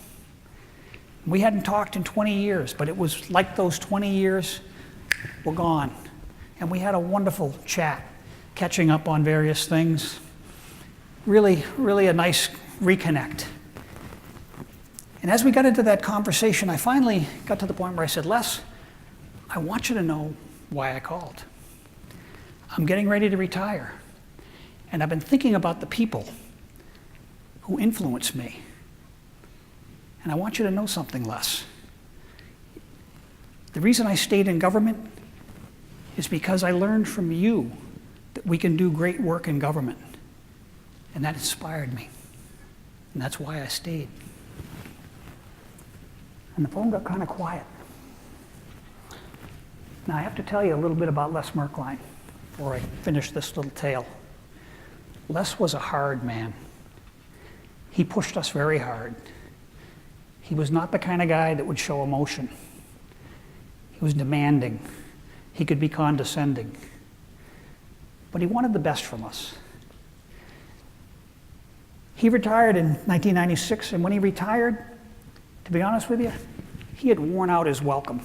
We hadn't talked in 20 years, but it was like those 20 years were gone. And we had a wonderful chat, catching up on various things. Really, really a nice reconnect. And as we got into that conversation, I finally got to the point where I said, Les, I want you to know why I called. I'm getting ready to retire. And I've been thinking about the people who influence me. And I want you to know something, Les. The reason I stayed in government is because I learned from you that we can do great work in government. And that inspired me. And that's why I stayed. And the phone got kind of quiet. Now I have to tell you a little bit about Les Merkline before I finish this little tale. Les was a hard man. He pushed us very hard. He was not the kind of guy that would show emotion. He was demanding. He could be condescending. But he wanted the best from us. He retired in 1996, and when he retired, to be honest with you, he had worn out his welcome.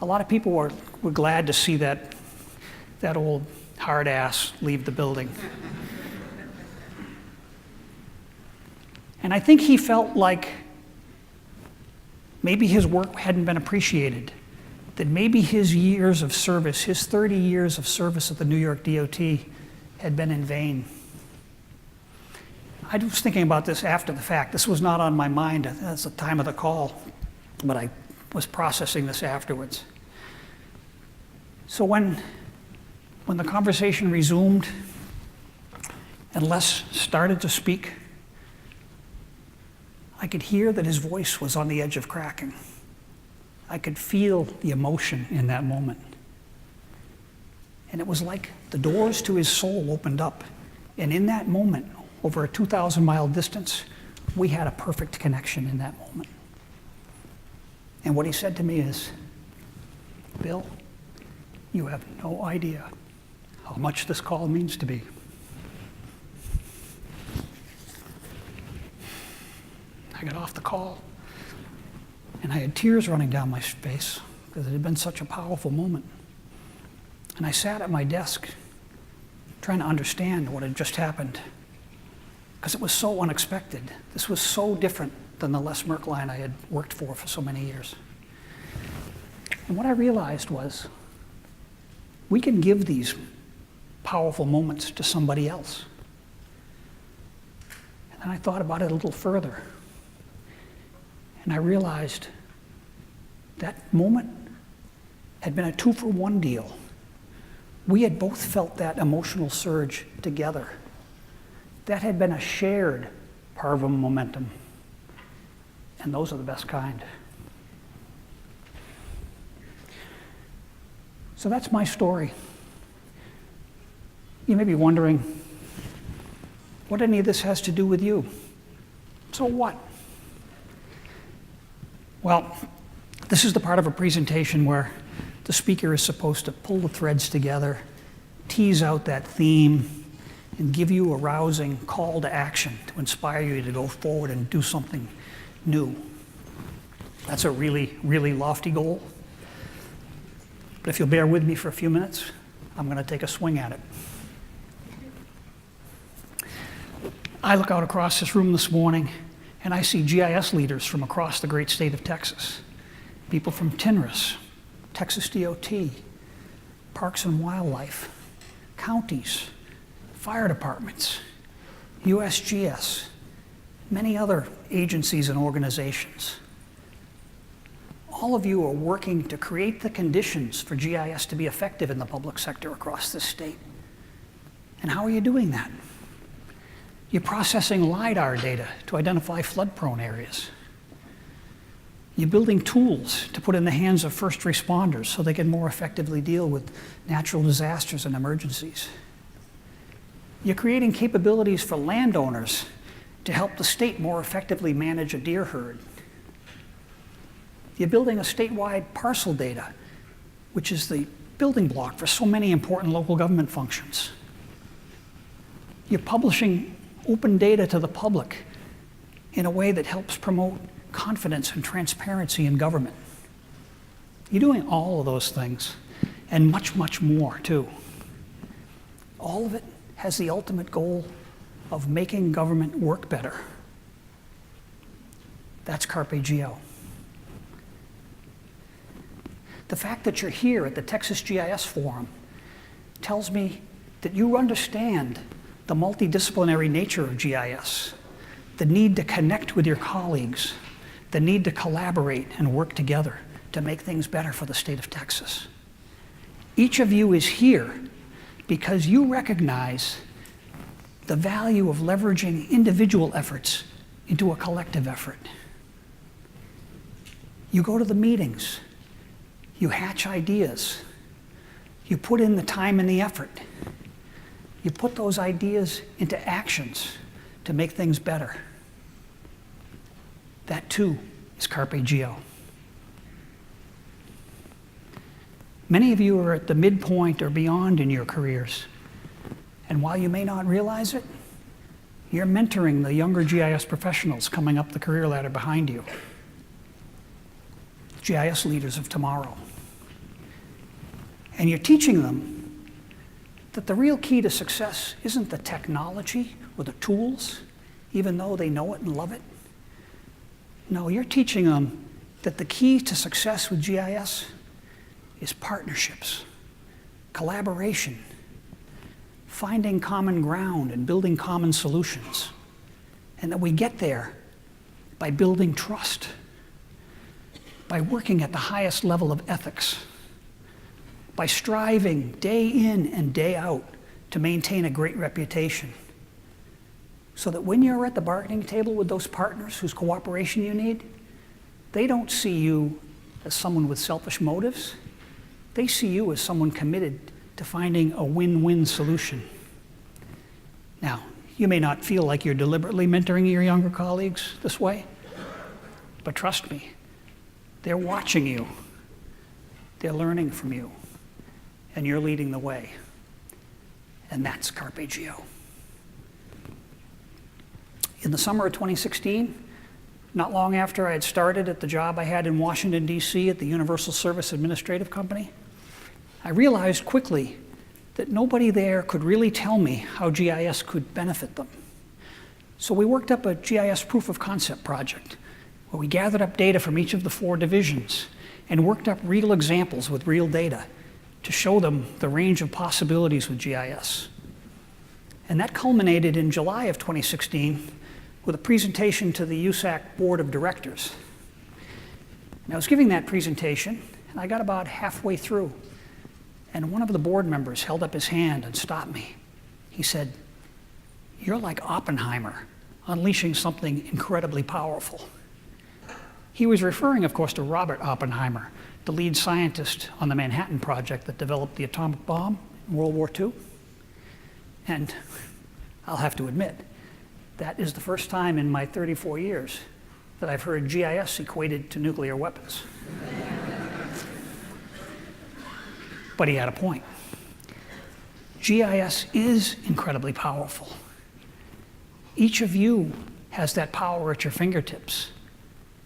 A lot of people were glad to see that old hard ass leave the building. And I think he felt like maybe his work hadn't been appreciated, that maybe his years of service, his 30 years of service at the New York DOT had been in vain. I was thinking about this after the fact. This was not on my mind at the time of the call, but I was processing this afterwards. So when the conversation resumed and Les started to speak, I could hear that his voice was on the edge of cracking. I could feel the emotion in that moment. And it was like the doors to his soul opened up. And in that moment, over a 2,000-mile distance, we had a perfect connection in that moment. And what he said to me is, Bill, you have no idea how much this call means to me. I got off the call, and I had tears running down my face because it had been such a powerful moment. And I sat at my desk trying to understand what had just happened because it was so unexpected. This was so different than the Les Merkline I had worked for so many years. And what I realized was we can give these powerful moments to somebody else. And then I thought about it a little further. And I realized that moment had been a 2-for-1 deal. We had both felt that emotional surge together. That had been a shared parvum momentum. And those are the best kind. So that's my story. You may be wondering what any of this has to do with you. So what? Well, this is the part of a presentation where the speaker is supposed to pull the threads together, tease out that theme, and give you a rousing call to action to inspire you to go forward and do something new. That's a really, really lofty goal. But if you'll bear with me for a few minutes, I'm going to take a swing at it. I look out across this room this morning, and I see GIS leaders from across the great state of Texas. People from TNRUS, Texas DOT, Parks and Wildlife, counties, fire departments, USGS, many other agencies and organizations. All of you are working to create the conditions for GIS to be effective in the public sector across this state. And how are you doing that? You're processing LiDAR data to identify flood-prone areas. You're building tools to put in the hands of first responders so they can more effectively deal with natural disasters and emergencies. You're creating capabilities for landowners to help the state more effectively manage a deer herd. You're building a statewide parcel data, which is the building block for so many important local government functions. You're publishing open data to the public in a way that helps promote confidence and transparency in government. You're doing all of those things and much, much more too. All of it has the ultimate goal of making government work better. That's Carpe Geo. The fact that you're here at the Texas GIS Forum tells me that you understand the multidisciplinary nature of GIS, the need to connect with your colleagues, the need to collaborate and work together to make things better for the state of Texas. Each of you is here because you recognize the value of leveraging individual efforts into a collective effort. You go to the meetings, you hatch ideas, you put in the time and the effort. You put those ideas into actions to make things better. That too is Carpe Geo. Many of you are at the midpoint or beyond in your careers. And while you may not realize it, you're mentoring the younger GIS professionals coming up the career ladder behind you. GIS leaders of tomorrow. And you're teaching them that the real key to success isn't the technology or the tools, even though they know it and love it. No, you're teaching them that the key to success with GIS is partnerships, collaboration, finding common ground and building common solutions. And that we get there by building trust, by working at the highest level of ethics, by striving day in and day out to maintain a great reputation. So that when you're at the bargaining table with those partners whose cooperation you need, they don't see you as someone with selfish motives. They see you as someone committed to finding a win-win solution. Now, you may not feel like you're deliberately mentoring your younger colleagues this way, but trust me, they're watching you, they're learning from you, and you're leading the way. And that's Carpe Geo. In the summer of 2016, not long after I had started at the job I had in Washington, D.C. at the Universal Service Administrative Company, I realized quickly that nobody there could really tell me how GIS could benefit them. So we worked up a GIS proof of concept project where we gathered up data from each of the 4 divisions and worked up real examples with real data to show them the range of possibilities with GIS. And that culminated in July of 2016 with a presentation to the USAC Board of Directors. And I was giving that presentation, and I got about halfway through, and one of the board members held up his hand and stopped me. He said, "You're like Oppenheimer, unleashing something incredibly powerful." He was referring, of course, to Robert Oppenheimer, the lead scientist on the Manhattan Project that developed the atomic bomb in World War II. And I'll have to admit, that is the first time in my 34 years that I've heard GIS equated to nuclear weapons. But he had a point. GIS is incredibly powerful. Each of you has that power at your fingertips.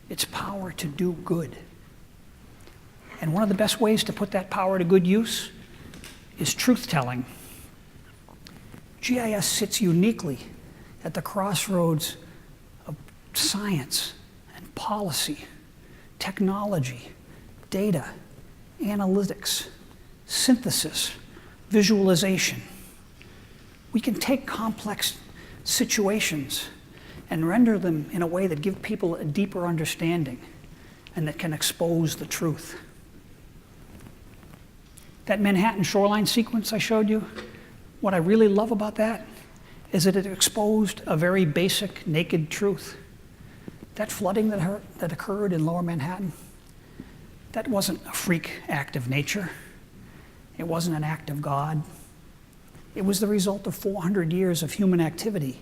It's power to do good. And one of the best ways to put that power to good use is truth-telling. GIS sits uniquely at the crossroads of science and policy, technology, data, analytics, synthesis, visualization. We can take complex situations and render them in a way that give people a deeper understanding and that can expose the truth. That Manhattan Shoreline sequence I showed you, what I really love about that is that it exposed a very basic, naked truth. That flooding that occurred in Lower Manhattan, that wasn't a freak act of nature. It wasn't an act of God. It was the result of 400 years of human activity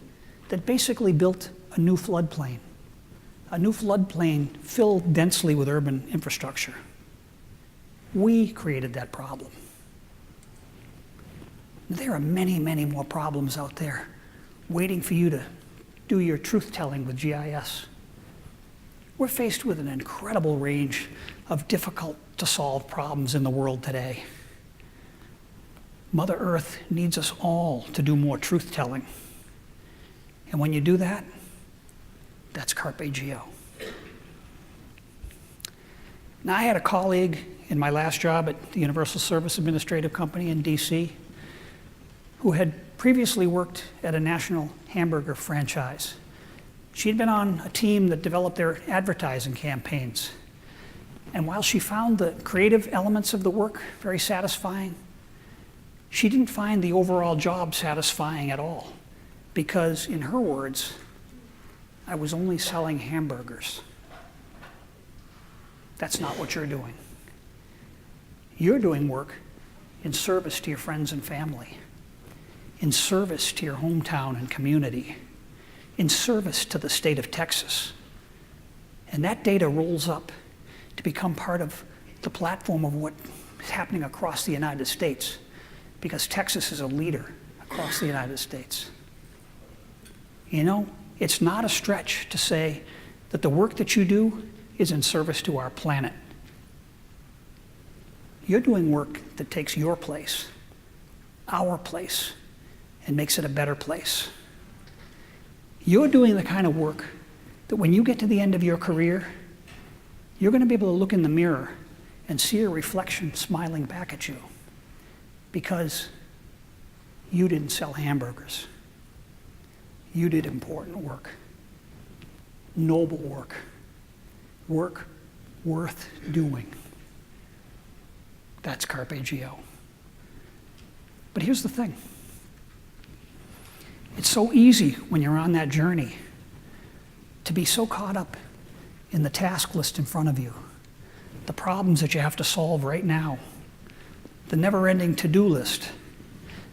that basically built a new floodplain filled densely with urban infrastructure. We created that problem. There are many, many more problems out there waiting for you to do your truth-telling with GIS. We're faced with an incredible range of difficult-to-solve problems in the world today. Mother Earth needs us all to do more truth-telling. And when you do that, that's Carpe Geo. Now, I had a colleague in my last job at the Universal Service Administrative Company in DC who had previously worked at a national hamburger franchise. She'd been on a team that developed their advertising campaigns. And while she found the creative elements of the work very satisfying, she didn't find the overall job satisfying at all, because in her words, I was only selling hamburgers. That's not what you're doing. You're doing work in service to your friends and family, in service to your hometown and community, in service to the state of Texas. And that data rolls up to become part of the platform of what is happening across the United States, because Texas is a leader across the United States. You know, it's not a stretch to say that the work that you do is in service to our planet. You're doing work that takes your place, our place, and makes it a better place. You're doing the kind of work that when you get to the end of your career, you're going to be able to look in the mirror and see a reflection smiling back at you, because you didn't sell hamburgers. You did important work, noble work, work worth doing. That's Carpe Geo. But here's the thing. It's so easy when you're on that journey to be so caught up in the task list in front of you, the problems that you have to solve right now, the never-ending to-do list,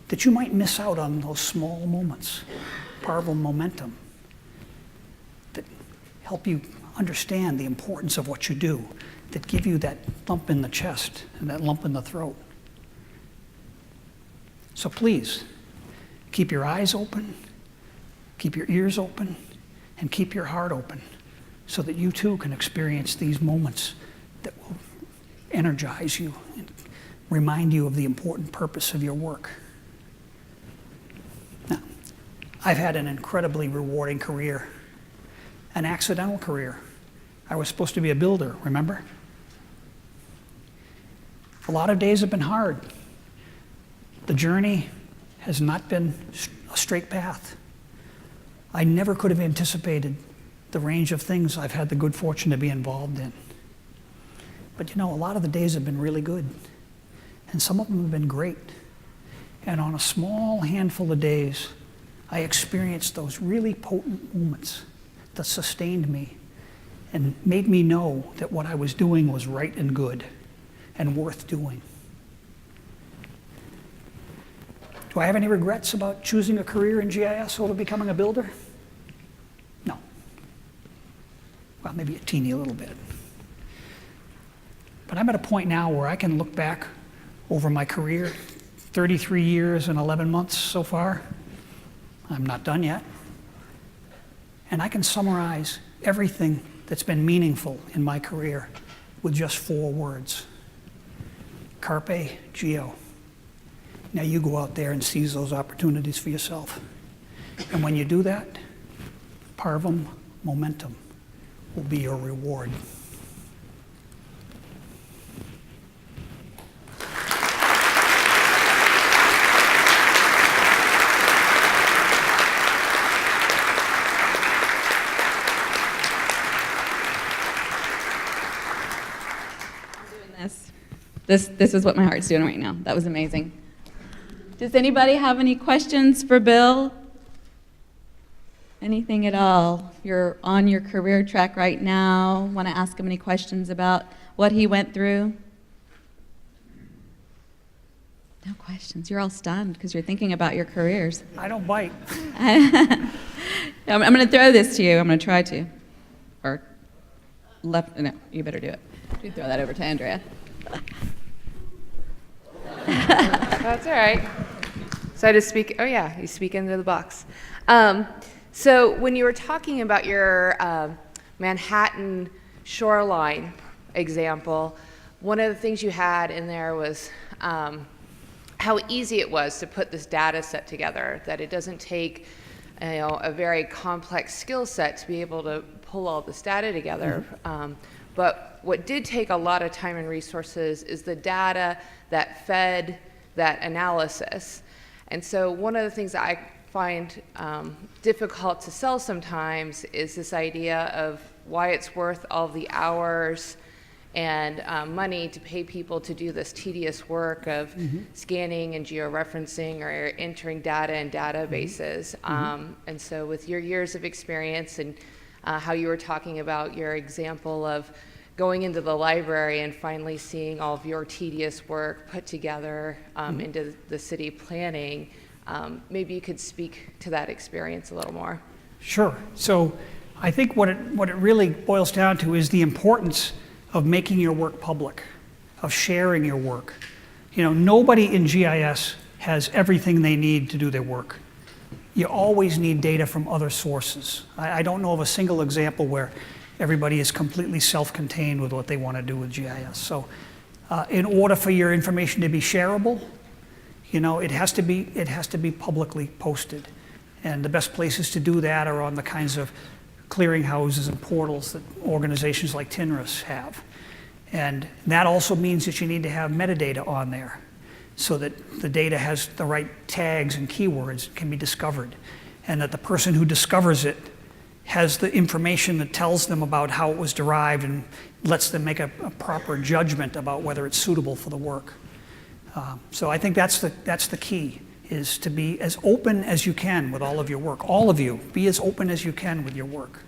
that you might miss out on those small moments, part of momentum, that help you understand the importance of what you do, that give you that thump in the chest and that lump in the throat. So please, keep your eyes open, keep your ears open, and keep your heart open, so that you too can experience these moments that will energize you and remind you of the important purpose of your work. Now, I've had an incredibly rewarding career, an accidental career. I was supposed to be a builder, remember? A lot of days have been hard. The journey has not been a straight path. I never could have anticipated the range of things I've had the good fortune to be involved in. But you know, a lot of the days have been really good, and some of them have been great. And on a small handful of days, I experienced those really potent moments that sustained me and made me know that what I was doing was right and good and worth doing. Do I have any regrets about choosing a career in GIS over becoming a builder? No. Well, maybe a teeny little bit. But I'm at a point now where I can look back over my career, 33 years and 11 months so far. I'm not done yet. And I can summarize everything that's been meaningful in my career with just 4 words. Carpe Geo. Now you go out there and seize those opportunities for yourself. And when you do that, parvum momentum will be your reward. This is what my heart's doing right now. That was amazing. Does anybody have any questions for Bill? Anything at all? You're on your career track right now. Want to ask him any questions about what he went through? No questions. You're all stunned because you're thinking about your careers. I don't bite. I'm going to throw this to you. I'm going to try to. Or left. No, you better do it. You throw that over to Andrea. That's all right. So I just speak, oh yeah, you speak into the box. So when you were talking about your Manhattan Shoreline example, one of the things you had in there was how easy it was to put this data set together, that it doesn't take a very complex skill set to be able to pull all this data together. Mm-hmm. But what did take a lot of time and resources is the data that fed that analysis. And so one of the things that I find difficult to sell sometimes is this idea of why it's worth all the hours and money to pay people to do this tedious work of scanning and georeferencing or entering data in databases. And so with your years of experience and how you were talking about your example of going into the library and finally seeing all of your tedious work put together into the city planning, maybe you could speak to that experience a little more. Sure. So I think what it really boils down to is the importance of making your work public, of sharing your work. You know, nobody in GIS has everything they need to do their work. You always need data from other sources. I don't know of a single example where everybody is completely self-contained with what they want to do with GIS. So in order for your information to be shareable, you know, it has to be publicly posted. And the best places to do that are on the kinds of clearinghouses and portals that organizations like TINRIS have. And that also means that you need to have metadata on there so that the data has the right tags and keywords, can be discovered, and that the person who discovers it has the information that tells them about how it was derived and lets them make a proper judgment about whether it's suitable for the work. So I think that's the key, is to be as open as you can with all of your work. All of you, be as open as you can with your work.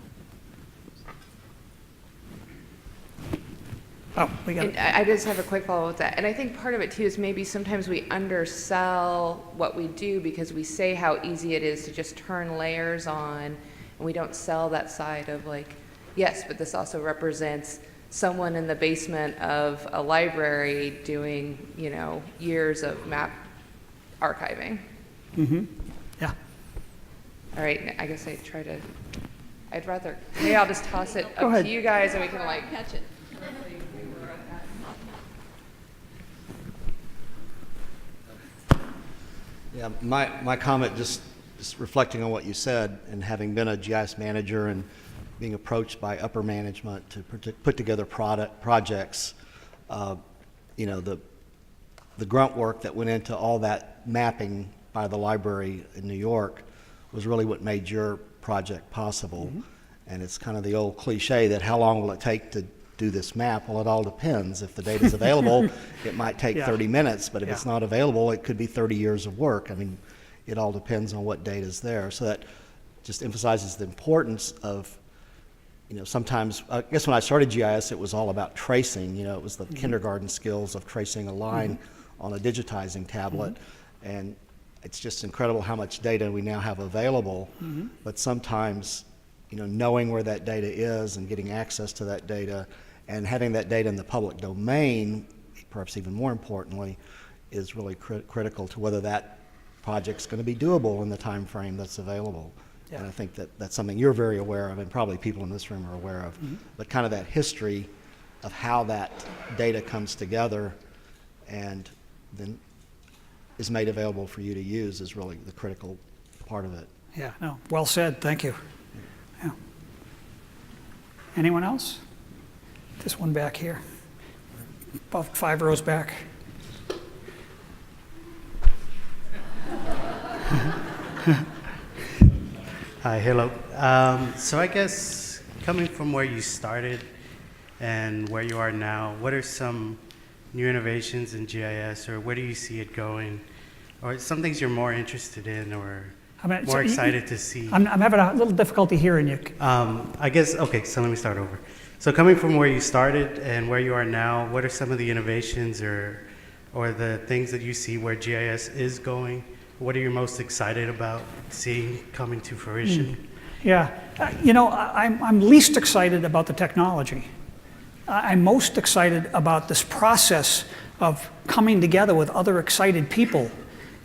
Oh, we got it. I just have a quick follow-up with that. And I think part of it too is maybe sometimes we undersell what we do because we say how easy it is to just turn layers on, and we don't sell that side of like, yes, but this also represents someone in the basement of a library doing, you know, years of map archiving. Yeah. All right, I guess I'd rather, maybe I'll just toss it up to you guys and we can like catch it. Yeah, my comment, just reflecting on what you said, and having been a GIS manager and being approached by upper management to put together projects, you know, the grunt work that went into all that mapping by the library in New York was really what made your project possible. And it's kind of the old cliche that how long will it take to do this map? Well, it all depends. If the data is available, it might take 30 minutes, but if it's not available, it could be 30 years of work. I mean, it all depends on what data is there. So that just emphasizes the importance of, you know, sometimes, I guess when I started GIS, it was all about tracing. You know, it was the kindergarten skills of tracing a line on a digitizing tablet. And it's just incredible how much data we now have available. But sometimes, you know, knowing where that data is and getting access to that data and having that data in the public domain, perhaps even more importantly, is really critical to whether that project's going to be doable in the time frame that's available. And I think that that's something you're very aware of, and probably people in this room are aware of. But kind of that history of how that data comes together and then is made available for you to use is really the critical part of it. Yeah, no, well said, thank you. Yeah. Anyone else? This one back here, about 5 rows back. Hi, hello. So I guess coming from where you started and where you are now, what are some new innovations in GIS, or where do you see it going? Or some things you're more interested in or more excited to see? I'm having a little difficulty hearing you. I guess, okay, so let me start over. So coming from where you started and where you are now, what are some of the innovations or the things that you see where GIS is going? What are you most excited about seeing coming to fruition? Yeah, you know, I'm least excited about the technology. I'm most excited about this process of coming together with other excited people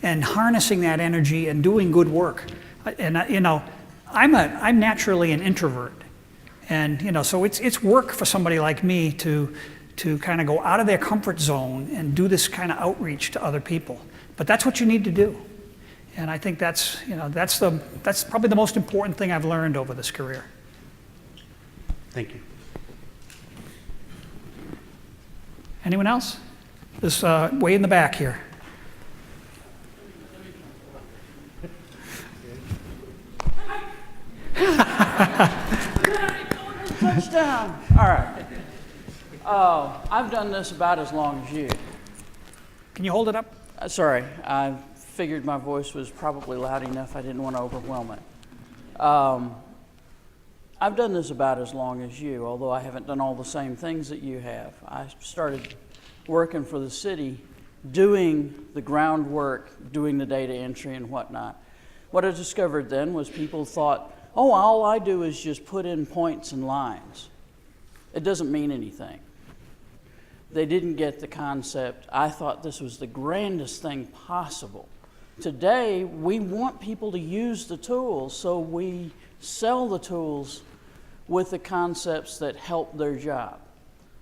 and harnessing that energy and doing good work. And you know, I'm naturally an introvert, and you know, so it's work for somebody like me to kind of go out of their comfort zone and do this kind of outreach to other people. But that's what you need to do. And I think that's probably the most important thing I've learned over this career. Thank you. Anyone else? This way in the back here. Touchdown. All right. I've done this about as long as you. Can you hold it up? Sorry, I figured my voice was probably loud enough. I didn't want to overwhelm it. I've done this about as long as you, although I haven't done all the same things that you have. I started working for the city, doing the groundwork, doing the data entry and whatnot. What I discovered then was people thought, oh, all I do is just put in points and lines. It doesn't mean anything. They didn't get the concept. I thought this was the grandest thing possible. Today, we want people to use the tools, so we sell the tools with the concepts that help their job.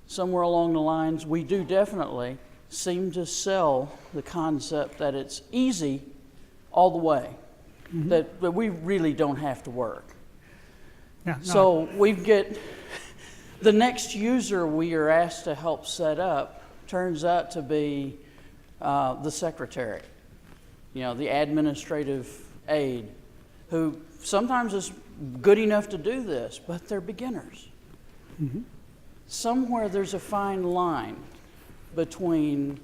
Somewhere along the lines, we do definitely seem to sell the concept that it's easy all the way, that we really don't have to work. Yeah, no. So we get the next user we are asked to help set up turns out to be the secretary, the administrative aide, who sometimes is good enough to do this, but they're beginners. Somewhere there's a fine line between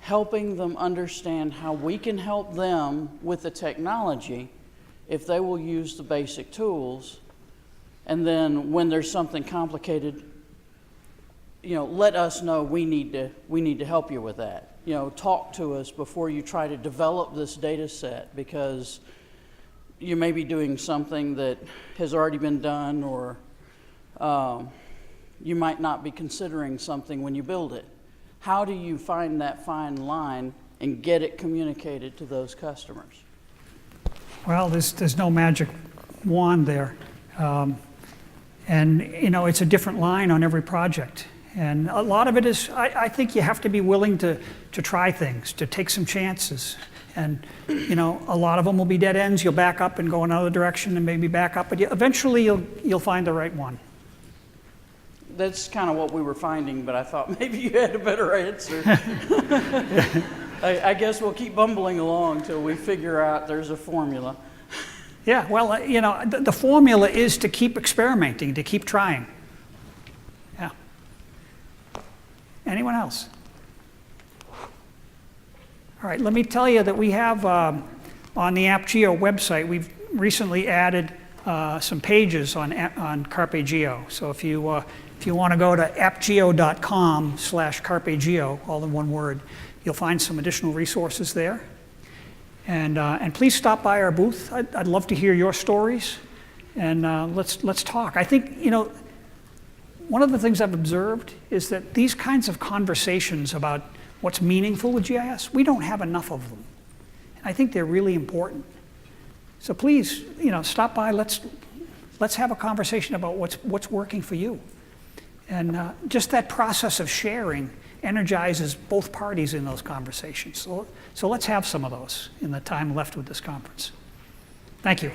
helping them understand how we can help them with the technology if they will use the basic tools, and then when there's something complicated, let us know we need to help you with that. Talk to us before you try to develop this data set, because you may be doing something that has already been done, or you might not be considering something when you build it. How do you find that fine line and get it communicated to those customers? Well, there's no magic wand there. And it's a different line on every project. And a lot of it is, I think you have to be willing to try things, to take some chances. And, a lot of them will be dead ends. You'll back up and go another direction and maybe back up, but eventually you'll find the right one. That's kind of what we were finding, but I thought maybe you had a better answer. I guess we'll keep bumbling along till we figure out there's a formula. Yeah, well, the formula is to keep experimenting, to keep trying. Yeah. Anyone else? All right, let me tell you that we have on the Appgeo website, we've recently added some pages on Carpe Geo. So if you want to go to appgeo.com/Carpe Geo, all in one word, you'll find some additional resources there. And please stop by our booth. I'd love to hear your stories, and let's talk. I think one of the things I've observed is that these kinds of conversations about what's meaningful with GIS, we don't have enough of them. And I think they're really important. So please, stop by. Let's have a conversation about what's working for you. And just that process of sharing energizes both parties in those conversations. So let's have some of those in the time left with this conference. Thank you.